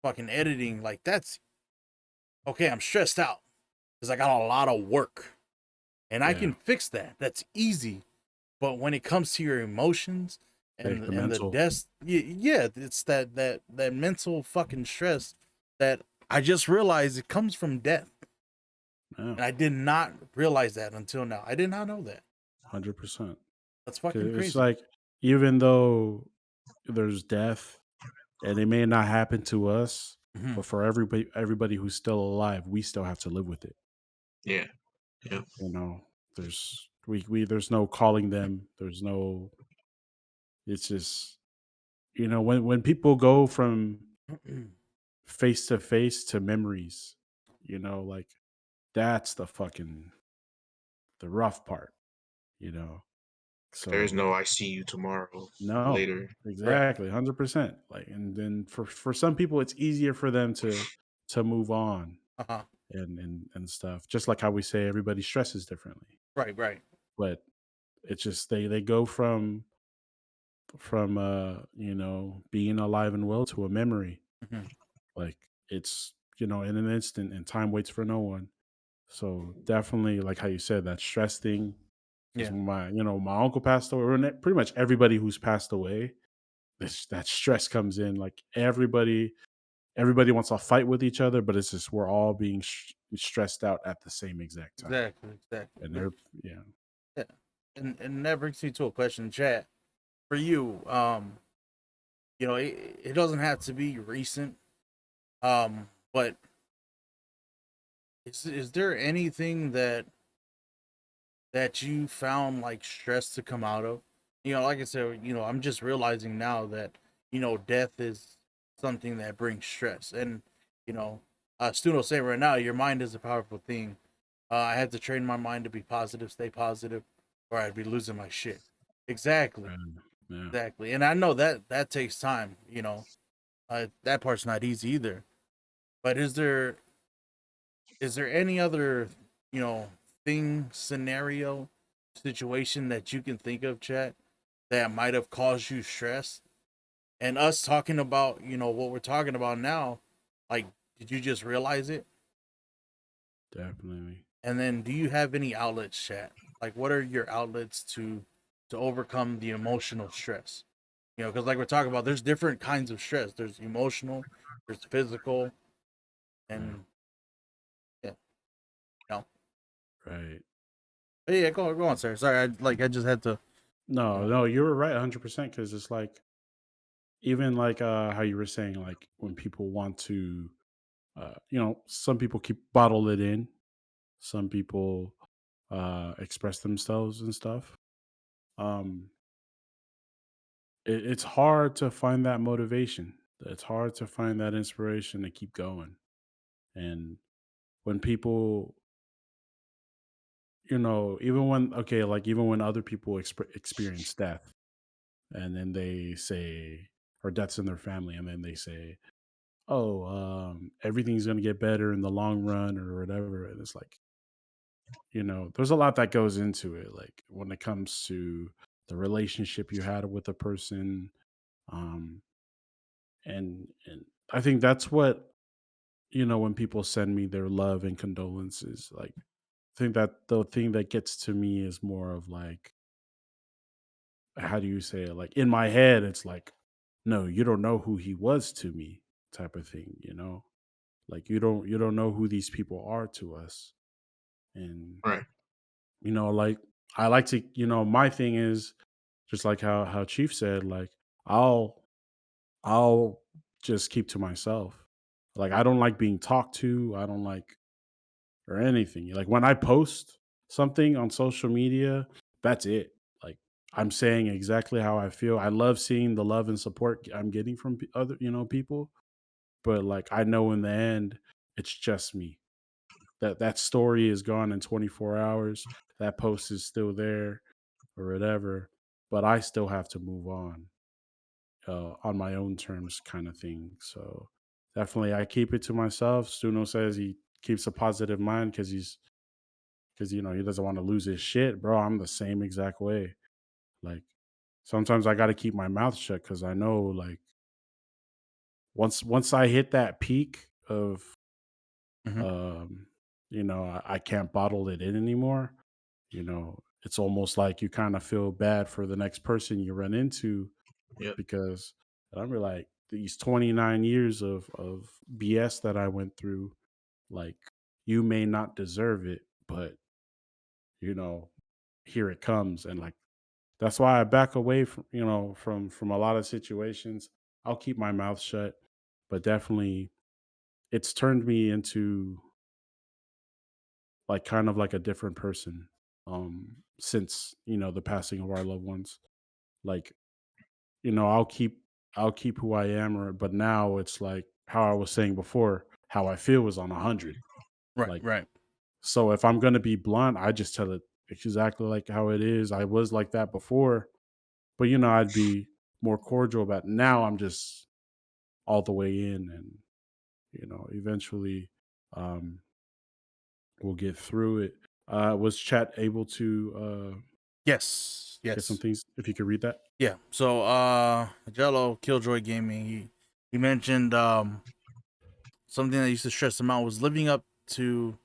fucking editing, like that's okay, I'm stressed out because I got a lot of work. And I Yeah. can fix that. That's easy. But when it comes to your emotions Like the and the mental. desk, yeah, it's that mental fucking stress that I just realized it comes from death, Yeah. and I did not realize that until now. I did not know that. 100%. That's Because fucking it's crazy. like, even though there's death and it may not happen to us, Hmm. but for everybody who's still alive, we still have to live with it. Yeah. Yep. You know, we there's no calling them. There's no. It's just, when people go from face to face to memories, like, that's the rough part. You know, There's so no I see you tomorrow no, later. Right. exactly, 100%. Like, and then for some people, it's easier for them to move on Uh huh. and stuff. Just like how we say everybody stresses differently, Right. Right. but it's just they go from being alive and well to a memory. Hmm. Like, it's, in an instant, and time waits for no one. So definitely, like how you said, that stress thing. Because Yeah. when my uncle passed away, or pretty much everybody who's passed away, that stress comes in. Like, everybody wants to fight with each other, but it's just we're all being stressed out at the same exact time. Exactly. Exactly. And they're yeah. Yeah. And that brings me to a question, chat for you. You know, it doesn't have to be recent. But is there anything that you found like stress to come out of? You know, like I said, you know, I'm just realizing now that, you know, death is something that brings stress. And, you know, Stuno say right now, your mind is a powerful thing. I had to train my mind to be positive, stay positive, or I'd be losing my shit. Exactly. Yeah. Exactly. And I know that that takes time, you know. That part's not easy either. But is there any other, you know, thing, scenario, situation that you can think of, chat, that might have caused you stress? And us talking about, you know, what we're talking about now, like, did you just realize it? Definitely. And then do you have any outlets, chat? Like, what are your outlets to overcome the emotional stress? You know, because like we're talking about, there's different kinds of stress. There's emotional, there's physical, Yeah. and yeah, you know. Right. But yeah, go on, sir. Sorry, I just had to, you No, know. no, you were right 100%, because it's like, even like how you were saying, like, when people want to, some people keep bottle it in, some people express themselves and stuff. Um, it's hard to find that motivation. It's hard to find that inspiration to keep going. And when people, even when other people experience death, and then they say, or deaths in their family, and then they say, "Oh, everything's gonna get better in the long run," or whatever. And it's like, there's a lot that goes into it. Like, when it comes to the relationship you had with a person, um, and I think that's what, when people send me their love and condolences. Like, I think that the thing that gets to me is more of like, how do you say it? Like, in my head, it's like, no, you don't know who he was to me. type of thing, you know? Like you don't know who these people are to us. And Right. like I like to, my thing is just like how Chief said, like I'll I'll just keep to myself. Like I don't like being talked to. I don't like or anything. Like when I post something on social media, that's it. Like I'm saying exactly how I feel. I love seeing the love and support I'm getting from other, people, but like I know in the end it's just me. That story is gone in 24 hours. That post is still there or whatever, but I still have to move on my own terms, kind of thing. So definitely, I keep it to myself. Stuno says he keeps a positive mind because he doesn't want to lose his shit, bro. I'm the same exact way. Like sometimes I got to keep my mouth shut because I know like once I hit that peak of Mhm. um, I can't bottle it in anymore. It's almost like you kind of feel bad for the next person you run into Yep. because I'm like these 29 years of BS that I went through, like you may not deserve it, but you know, here it comes. And like that's why I back away from a lot of situations. I'll keep my mouth shut, but definitely it's turned me into like kind of like a different person since, the passing of our loved ones. Like I'll keep who I am, but now it's like how I was saying before, how I feel is on 100. Right, Like, right. so if I'm gonna be blunt, I just tell it exactly like how it is. I was like that before, but I'd be more cordial about it. Now I'm just all the way in, and eventually, um, we'll get through it. Was chat able to Yes, get some yes. things? If you could read that. Yeah. So Jello Killjoy Gaming, he mentioned something that used to stress him out was living up to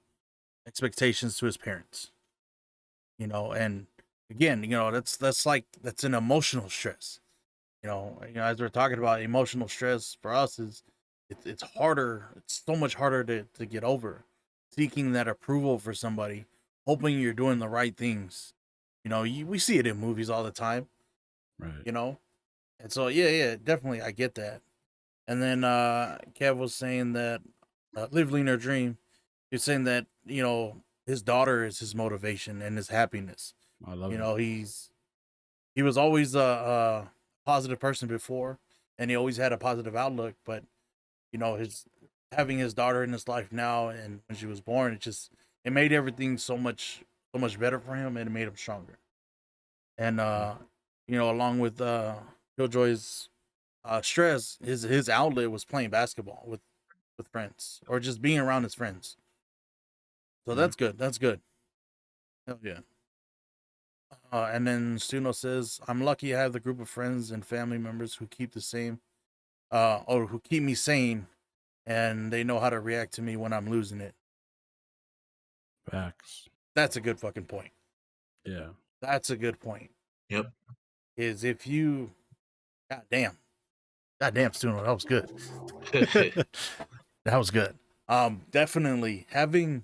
expectations to his parents. And again, that's an emotional stress. As we're talking about emotional stress for us is it's harder. It's so much harder to get over. Seeking that approval for somebody, hoping you're doing the right things. We see it in movies all the time. Right. You know, and so yeah, definitely I get that. And then Kev was saying that live lean or dream. He's saying that his daughter is his motivation and his happiness. I love You it. know, he was always a positive person before, and he always had a positive outlook. But his having his daughter in his life now, and when she was born, it made everything so much better for him, and it made him stronger. And along with Killjoy's stress, his outlet was playing basketball with friends or just being around his friends. So Yeah. that's good. That's good. Hell yeah. And then Stuno says, "I'm lucky I have the group of friends and family members who keep the same, or who keep me sane, and they know how to react to me when I'm losing it." Facts. That's a good fucking point. Yeah. That's a good point. Yep. Is if you, goddamn, goddamn, Stuno, that was good. That was good. Definitely having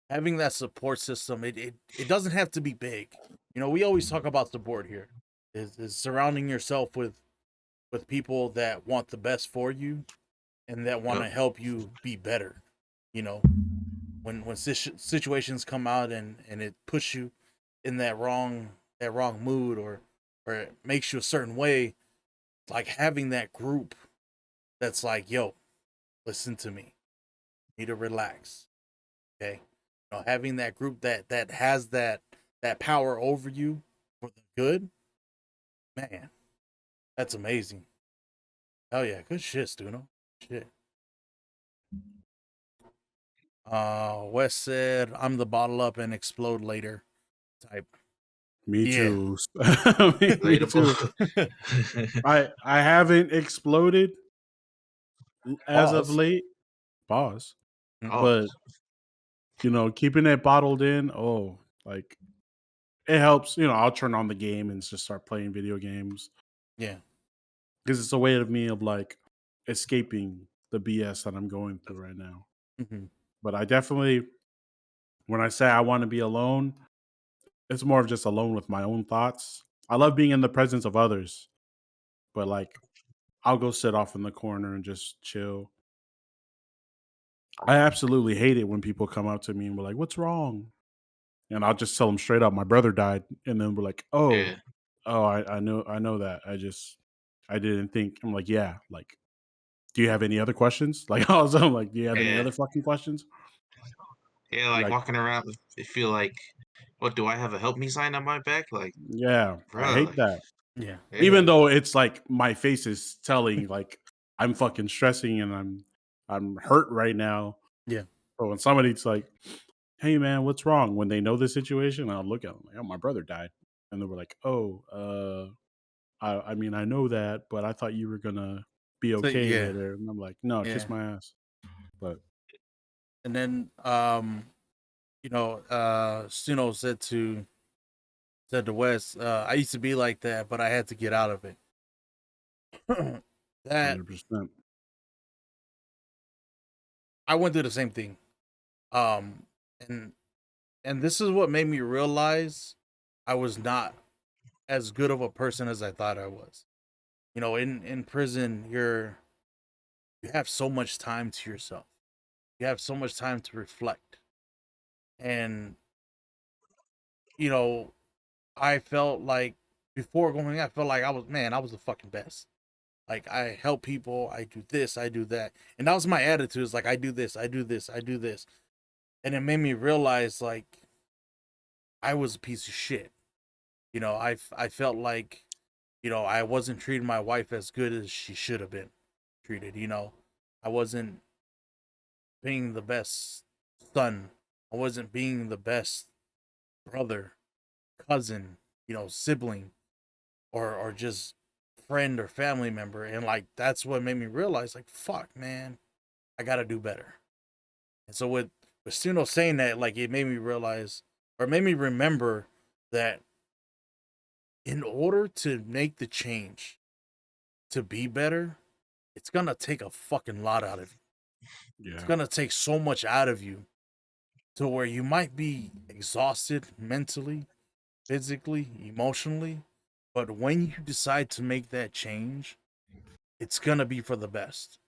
that support system. It doesn't have to be big. We always talk about support here. Is surrounding yourself with people that want the best for you and that want Yep. to help you be better. You know, when situations come out and it puts you in that wrong mood or it makes you a certain way, like having that group that's like, yo, listen to me. Need to relax. Okay. Having that group that has that power over you for the good, man, that's amazing. Hell yeah, good shit, Stuno. Shit. Wes said, "I'm the bottle up and explode later type." Me Yeah. too. Me too. Relatable. I haven't exploded as of Pause. late. Pause. Oh, But keeping it bottled in, like it helps. I'll turn on the game and just start playing video games Yeah. because it's a way of me of like escaping the BS that I'm going through right now. Mhm. But I definitely, when I say I want to be alone, it's more of just alone with my own thoughts. I love being in the presence of others, but like I'll go sit off in the corner and just chill. I absolutely hate it when people come up to me and be like, "What's wrong?" And I'll just tell them straight up, "My brother died," and then we're like, Yeah. oh, I know that. I didn't think." I'm like, "Yeah, like, do you have any other questions?" Like, also, I'm like, "Do you have any Yeah. other fucking questions?" Yeah, like Like, walking around, I feel like, what do I have a help me sign on my back? Like, yeah, I bro, hate like, that. Yeah. yeah, Even though it's like my face is telling like I'm fucking stressing and I'm hurt right now. Yeah. But when somebody's like, "Hey man, what's wrong?" When they know the situation, I'll look at them like, "Oh, my brother died," and they were like, "Oh, I mean, I know that, but I thought you were gonna be So okay yeah. later." And I'm like, "No, kiss Yeah. my ass." But And then Suno said to Wes, I used to be like that, but I had to get out of it. That 100%. I went through the same thing. Um and this is what made me realize I was not as good of a person as I thought I was. In prison, you have so much time to yourself. You have so much time to reflect. And you know, I felt like before going, I felt like I was the fucking best. Like I help people, I do this, I do that. And that was my attitude. It's like I do this, I do this, I do this. And it made me realize like I was a piece of shit. I felt like, I wasn't treating my wife as good as she should have been treated. I wasn't being the best son. I wasn't being the best brother, cousin, sibling, or just friend or family member. And like that's what made me realize, like, fuck, man, I gotta do better. And so with Suno saying that, like it made me realize or made me remember that in order to make the change to be better, it's gonna take a fucking lot out of you. It's Yeah. gonna take so much out of you to where you might be exhausted mentally, physically, emotionally. But when you decide to make that change, it's gonna be for the best.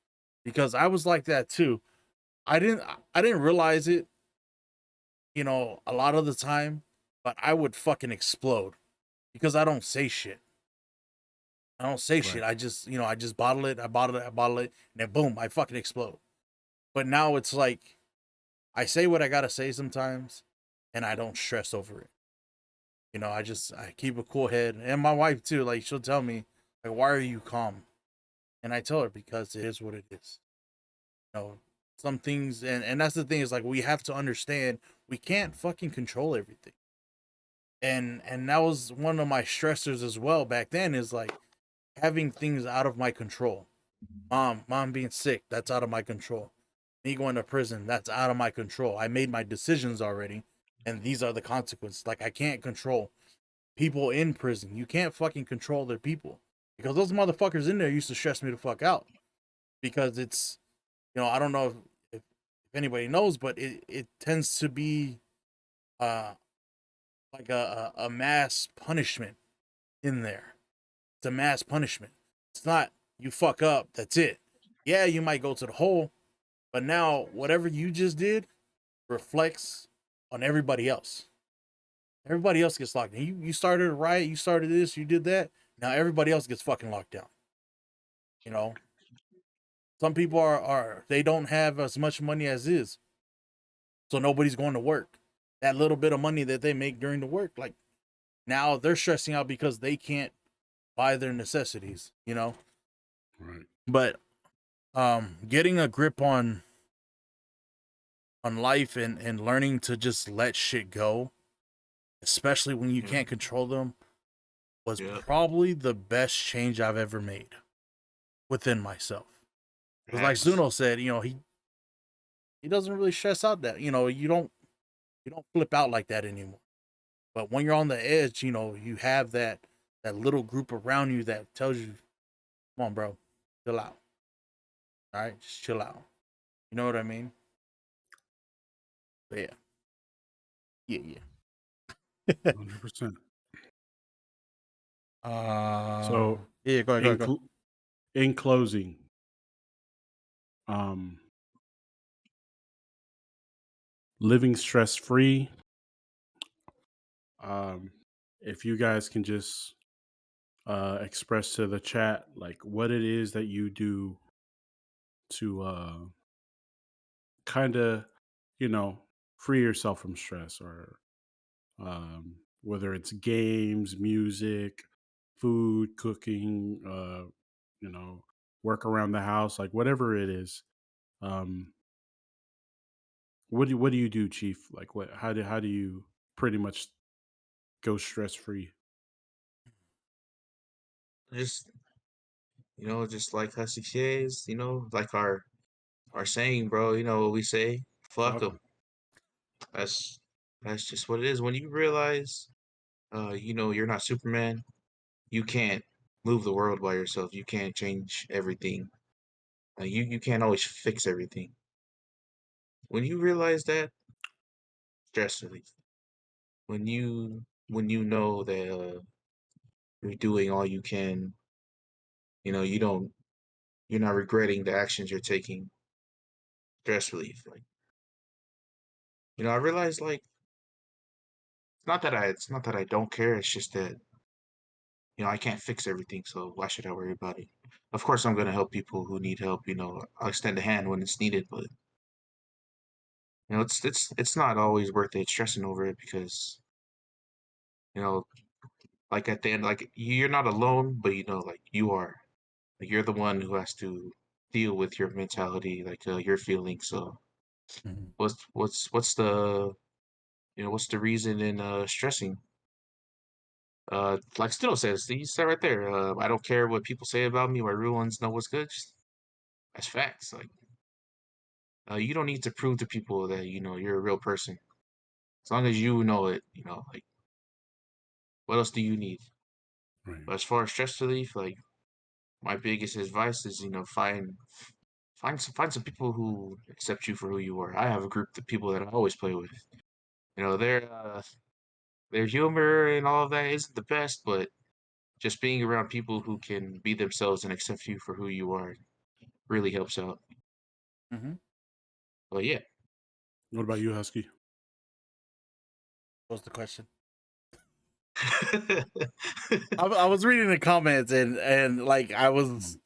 Because I was like that too. I didn't realize it, a lot of the time, but I would fucking explode because I don't say shit. I don't say Right. shit. I just bottle it, I bottle it, and then boom, I fucking explode. But now it's like I say what I gotta say sometimes, and I don't stress over it. I keep a cool head, and my wife too. Like she'll tell me, like, "Why are you calm?" And I tell her because it is what it is. Some things, and that's the thing is like we have to understand we can't fucking control everything. And that was one of my stressors as well back then is like having things out of my control. Mom being sick, that's out of my control. Me going to prison, that's out of my control. I made my decisions already, and these are the consequences. Like I can't control people in prison. You can't fucking control their people because those motherfuckers in there used to stress me the fuck out because it's I don't know if anybody knows, but it tends to be uh like a mass punishment in there. It's a mass punishment. It's not you fuck up, that's it. Yeah, you might go to the hole, but now whatever you just did reflects on everybody else. Everybody else gets locked down. You started a riot, you started this, you did that. Now everybody else gets fucking locked down. You know, some people are they don't have as much money as is, so nobody's going to work. That little bit of money that they make during the work, like now they're stressing out because they can't buy their necessities. Right. But getting a grip on life and learning to just let shit go, especially when you yeah, can't control them, was yeah. probably the best change I've ever made within myself. Because like Facts. Zuno said, he doesn't really stress out that, you don't flip out like that anymore. But when you're on the edge, you have that little group around you that tells you, come on, bro, chill out. All right, just chill out. You know what I mean? But yeah. 100%. Uh, So, yeah. Go ahead. Go in ahead. Go ahead. cl- in closing, um, living stress free. Um, if you guys can just express to the chat like what it is that you do to kind of, you know, free yourself from stress, or whether it's games, music, food, cooking, you know, work around the house, like whatever it is. Um, what do you do, Chief? Like what? How do you pretty much go stress free? Just just like Husky says, like our saying, bro. You know what we say? Fuck Fuck 'em. 'em. That's that's just what it is. When you realize, you're not Superman. You can't move the world by yourself. You can't change everything. You can't always fix everything. When you realize that, stress relief. When you know that you're doing all you can, you're not regretting the actions you're taking. Stress relief. Like, I realized, like, it's not that I don't care. It's just that I can't fix everything, so why should I worry about it? Of course, I'm gonna help people who need help. I'll extend a hand when it's needed, but it's not always worth it stressing over it because you know, like at the end, like you're not alone, but like you are. Like you're the one who has to deal with your mentality, like your feelings. So Mhm. what's the reason in stressing? Like Still says, he said right there. I don't care what people say about me. My real ones know what's good. That's facts. Like you don't need to prove to people that you're a real person. As long as you know it, like what else do you need? Right. But as far as stress relief, like my biggest advice is find some people who accept you for who you are. I have a group of people that I always play with. Their humor and all of that isn't the best, but just being around people who can be themselves and accept you for who you are really helps out. Mhm. But yeah. What about you, Husky? What's the question? I was reading the comments and like Mm.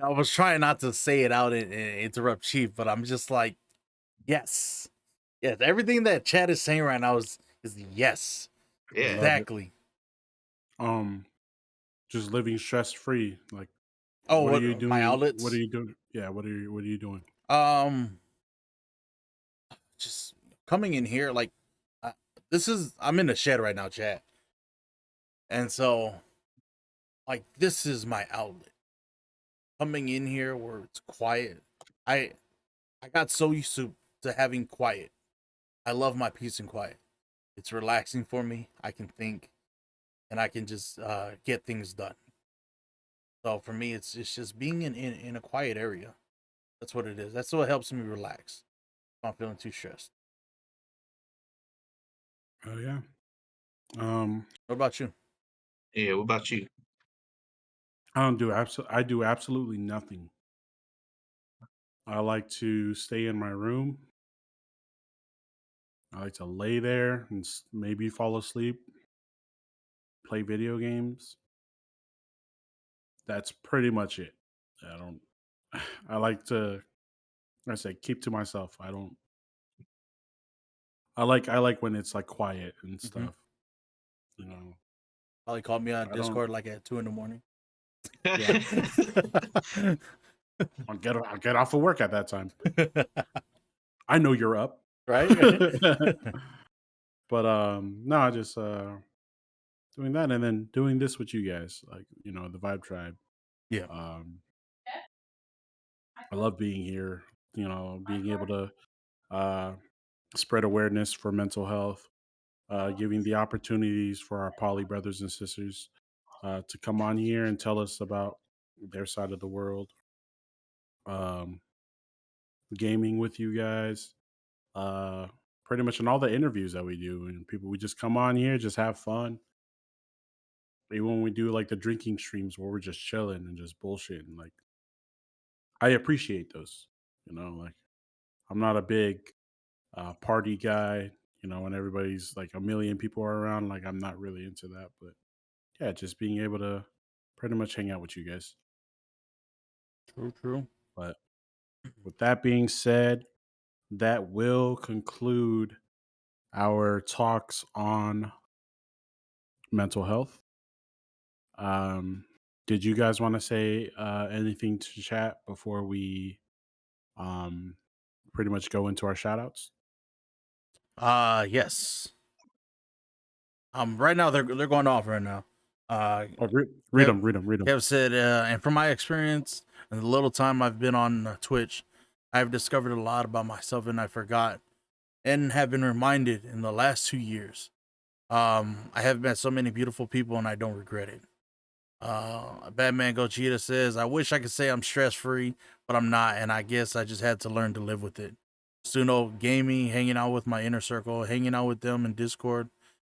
I was trying not to say it out and interrupt Chief, but I'm just like, yes, yes. Everything that Chad is saying right now is yes, I Yeah. love it. exactly. Um, just living stress free. Like, Oh, what are you what my doing? What are outlets? you doing? Yeah, what are you doing? Um, just coming in here like uh, I'm in the shed right now, Chad, and so like this is my outlet. Coming in here where it's quiet. I I got so used to having quiet. I love my peace and quiet. It's relaxing for me. I can think and I can just get things done. So for me, it's just being in a quiet area. That's what it is. That's what helps me relax. If I'm feeling too stressed. Oh yeah. Um, What about you? Yeah. What about you? I do absolutely nothing. I like to stay in my room. I like to lay there and maybe fall asleep, play video games. That's pretty much it. I don't. I like to. I say keep to myself. I don't. I like when it's like quiet and Mm-hmm. stuff. You know. Probably called me on I don't. Discord like at 2 a.m. Yeah. I'll get off of work at that time. I know you're up. Right? But no, I just doing that and then doing this with you guys, like the Vibe Tribe. Yeah. Um, I love being here. Being able to uh, spread awareness for mental health, giving the opportunities for our poly brothers and sisters to come on here and tell us about their side of the world. um, gaming with you guys. Uh, Pretty much in all the interviews that we do, and people we just come on here, just have fun. Even when we do like the drinking streams where we're just chilling and just bullshitting, like I appreciate those. Like I'm not a big party guy. When everybody's like a million people are around, like I'm not really into that. But yeah, just being able to pretty much hang out with you guys. True, true. But with that being said, that will conclude our talks on mental health. Um, did you guys want to say anything to chat before we um, pretty much go into our shout outs? Yes. Right now they're going off right now. Oh, read Kev, them, read them, read them. Kev said, and from my experience and the little time I've been on Twitch, I've discovered a lot about myself and I forgot and have been reminded in the last 2 years. I have met so many beautiful people and I don't regret it. Batman Gogeta says, I wish I could say I'm stress free, but I'm not, and I guess I just had to learn to live with it. Suno gaming, hanging out with my inner circle, hanging out with them in Discord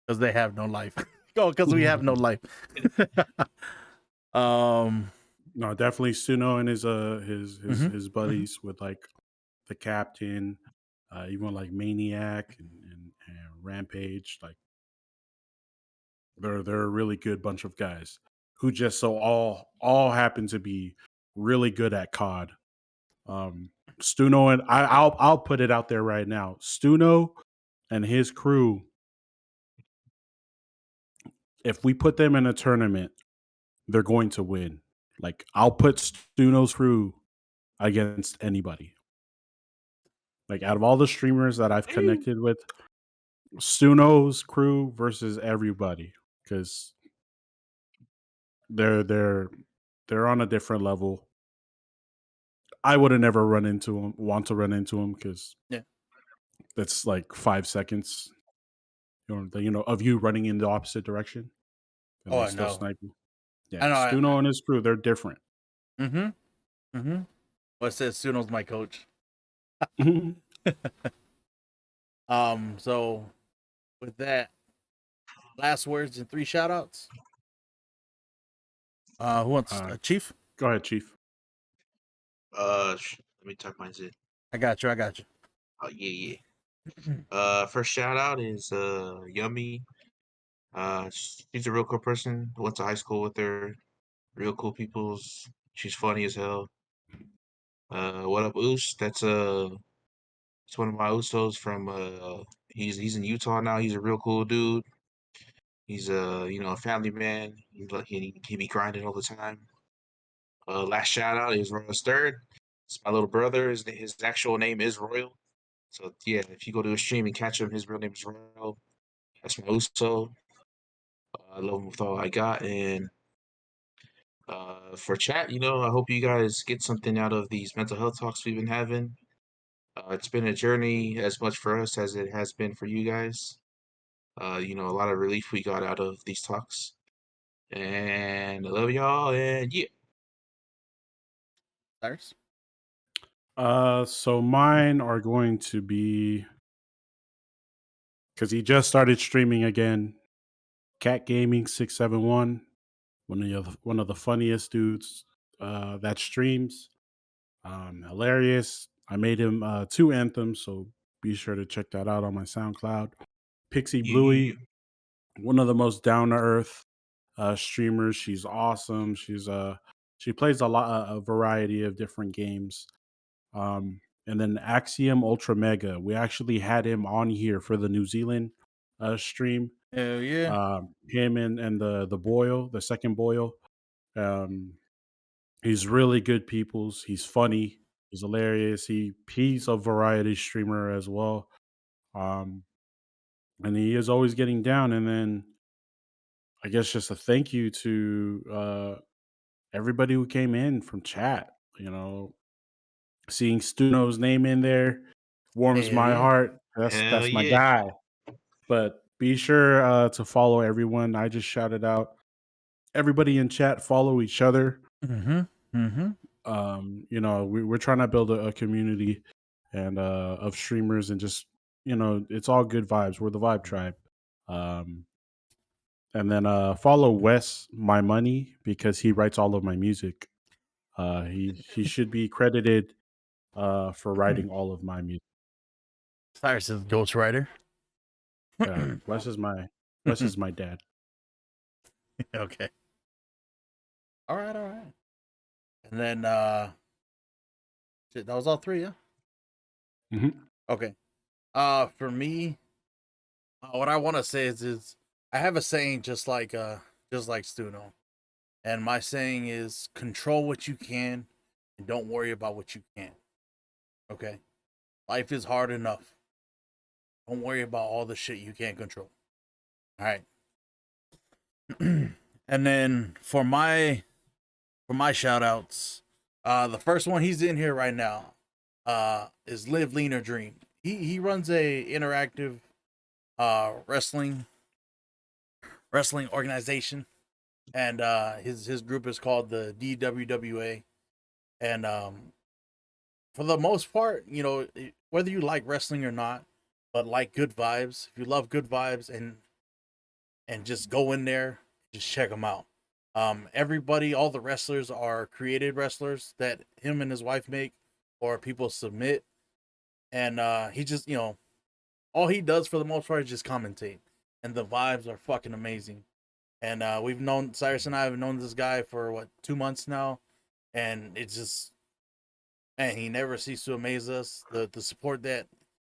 because they have no life. Oh, because we have no life. No, definitely Suno and his Mhm. buddies with like the captain, even like Maniac and Rampage. Like they're a really good bunch of guys who just so all happen to be really good at COD. Stuno and I'll put it out there right now. Stuno and his crew, if we put them in a tournament, they're going to win. Like I'll put Stuno's crew against anybody. Like out of all the streamers that I've connected with, Stuno's crew versus everybody because they're they're they're on a different level. I would have never want to run into him because Yeah. that's like 5 seconds, of you running in the opposite direction and Oh, they I still know. snipe you. Yeah, I know. Stuno and his crew, they're different. Mm-hmm. Mm-hmm. What says Suno's my coach? So with that, last words and 3 shout outs. Who wants Chief? Go ahead, Chief. Let me tuck mine in. I got you. Oh yeah. First shout out is Yummy. She's a real cool person. Went to high school with her. Real cool peoples. She's funny as hell. What up, Oos? It's one of my Usos from he's in Utah now. He's a real cool dude. He's a family man. He be grinding all the time. Last shout out is Royal Third. It's my little brother. His actual name is Royal. So yeah, if you go to his stream and catch him, his real name is Royal. That's my Uso. I love him with all I got. And for chat, I hope you guys get something out of these mental health talks we've been having. It's been a journey as much for us as it has been for you guys. A lot of relief we got out of these talks. And I love y'all. And yeah. Cyrus? So mine are going to be because he just started streaming again. Cat Gaming 671, one of the funniest dudes that streams. Hilarious. I made him 2 anthems, so be sure to check that out on my SoundCloud. Pixie Bluey, one of the most down to earth streamers. She's awesome. She plays a variety of different games. And then Axiom Ultra Mega. We actually had him on here for the New Zealand stream. Hell yeah. Him and the Boyle, the second Boyle. He's really good peoples. He's funny. He's hilarious. He's a variety streamer as well. And he is always getting down. And then I guess just a thank you to everybody who came in from chat. Seeing Stuno's name in there warms Hell my yeah. heart. Hell That's my yeah. guy. But be sure to follow everyone. I just shouted out everybody in chat. Follow each other. Mm-hmm. Mm-hmm. You know, we're trying to build a community and of streamers, and just, you know, it's all good vibes. We're the Vibe Tribe. Um, and then follow Wes My Money, because he writes all of my music. He should be credited for writing all of my music. Cyrus is ghostwriter. Yeah, Wes is my dad. Okay. All right. And then shit, that was all three, yeah? hmm Okay. For me, what I want to say is I have a saying just like Stuno. And my saying is control what you can and don't worry about what you can't. Okay? Life is hard enough. Don't worry about all the shit you can't control. All right. And then for my shout outs, the first one, he's in here right now, is Live Lean or Dream. He runs a interactive wrestling organization, and his group is called the DWWA. And for the most part, you know, whether you like wrestling or not, but like good vibes, if you love good vibes and just go in there, just check them out. Everybody, all the wrestlers are created wrestlers that him and his wife make, or people submit. And he just, you know, all he does for the most part is just commentate. And the vibes are fucking amazing. And Cyrus and I have known this guy for 2 months now. And it's just, man, he never ceases to amaze us. The support that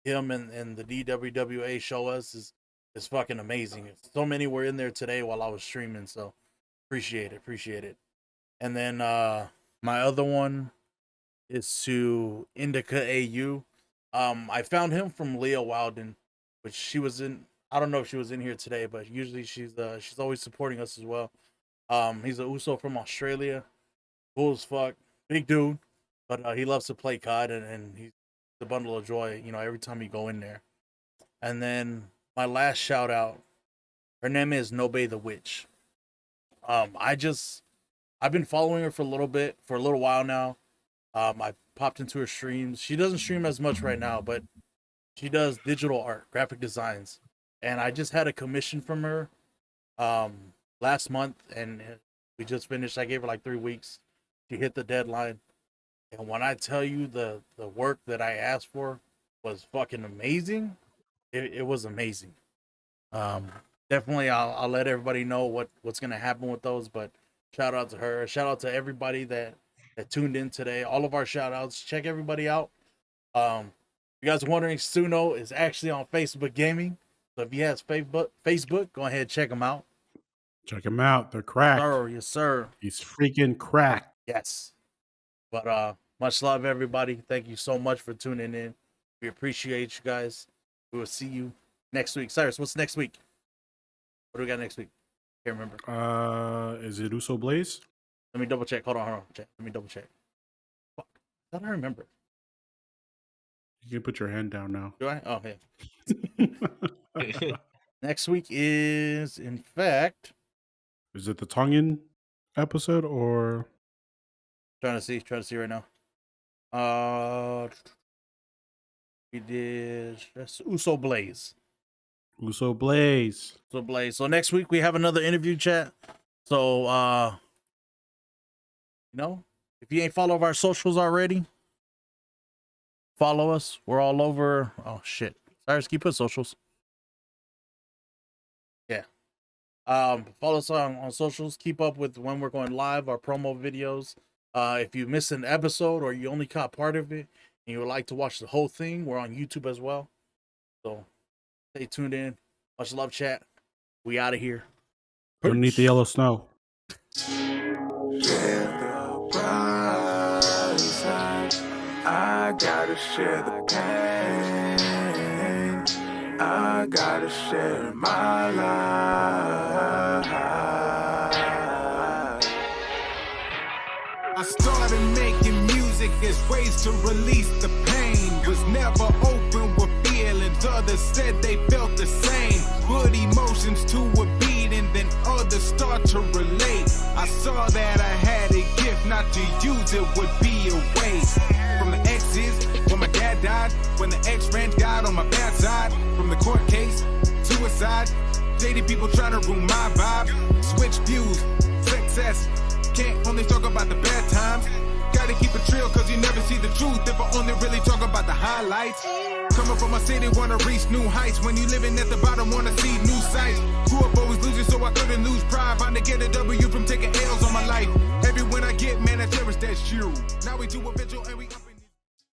him and the DWWA show us is fucking amazing. So many were in there today while I was streaming, so appreciate it. And then my other one is to Indica AU. I found him from Leah Wilden, which she was in. I don't know if she was in here today, but usually she's always supporting us as well. He's a Uso from Australia, cool as fuck, big dude, but he loves to play COD, and he's a bundle of joy, you know, every time you go in there. And then my last shout out, her name is Nobe the Witch. I've been following her for a little while now. I popped into her streams. She doesn't stream as much right now, but she does digital art, graphic designs. And I just had a commission from her last month, and we just finished. I gave her like 3 weeks. She hit the deadline. And when I tell you the work that I asked for was fucking amazing, it was amazing. Definitely, I'll let everybody know what's gonna happen with those. But shout out to her. Shout out to everybody that tuned in today. All of our shout outs. Check everybody out. You guys are wondering, Suno is actually on Facebook Gaming. So if he has Facebook, go ahead and check him out. Check him out. They're cracked. Yes, sir. He's freaking cracked. Yes. But much love, everybody. Thank you so much for tuning in. We appreciate you guys. We will see you next week. Cyrus, what's next week? What do we got next week? Can't remember. Is it Uso Blaze? Let me double check. Hold on. Let me double check. Fuck. I don't remember. You can put your hand down now. Do I? Oh, yeah. Next week is, in fact... Is it the Tongan episode, or... Trying to see right now. We did Uso Blaze. Uso Blaze. So next week we have another interview chat. So you know, if you ain't followed our socials already, follow us. We're all over. Oh shit. Cyrus, can you put socials? Yeah. Follow us on socials. Keep up with when we're going live, our promo videos. If you missed an episode or you only caught part of it and you would like to watch the whole thing, we're on YouTube as well. So stay tuned in. Much love, chat. We out of here. Underneath the yellow snow. I gotta share the pain. I gotta share my life. I started making music as ways to release the pain. Was never open with feelings. Others said they felt the same. Put emotions to a beat and then others start to relate. I saw that I had a gift, not to use it would be a waste. From the exes, when my dad died, when the ex-friend died on my bad side, from the court case, suicide, shady people trying to ruin my vibe, switch views, success, can't only talk about the bad times. Gotta keep it real cause you never see the truth if I only really talk about the highlights. Coming from a city, wanna reach new heights. When you living at the bottom, wanna see new sights. Grew up always losing, so I couldn't lose pride. Bound to get a W from taking L's on my life. Every win I get, man, I cherish that shoe. Now we do a vigil and we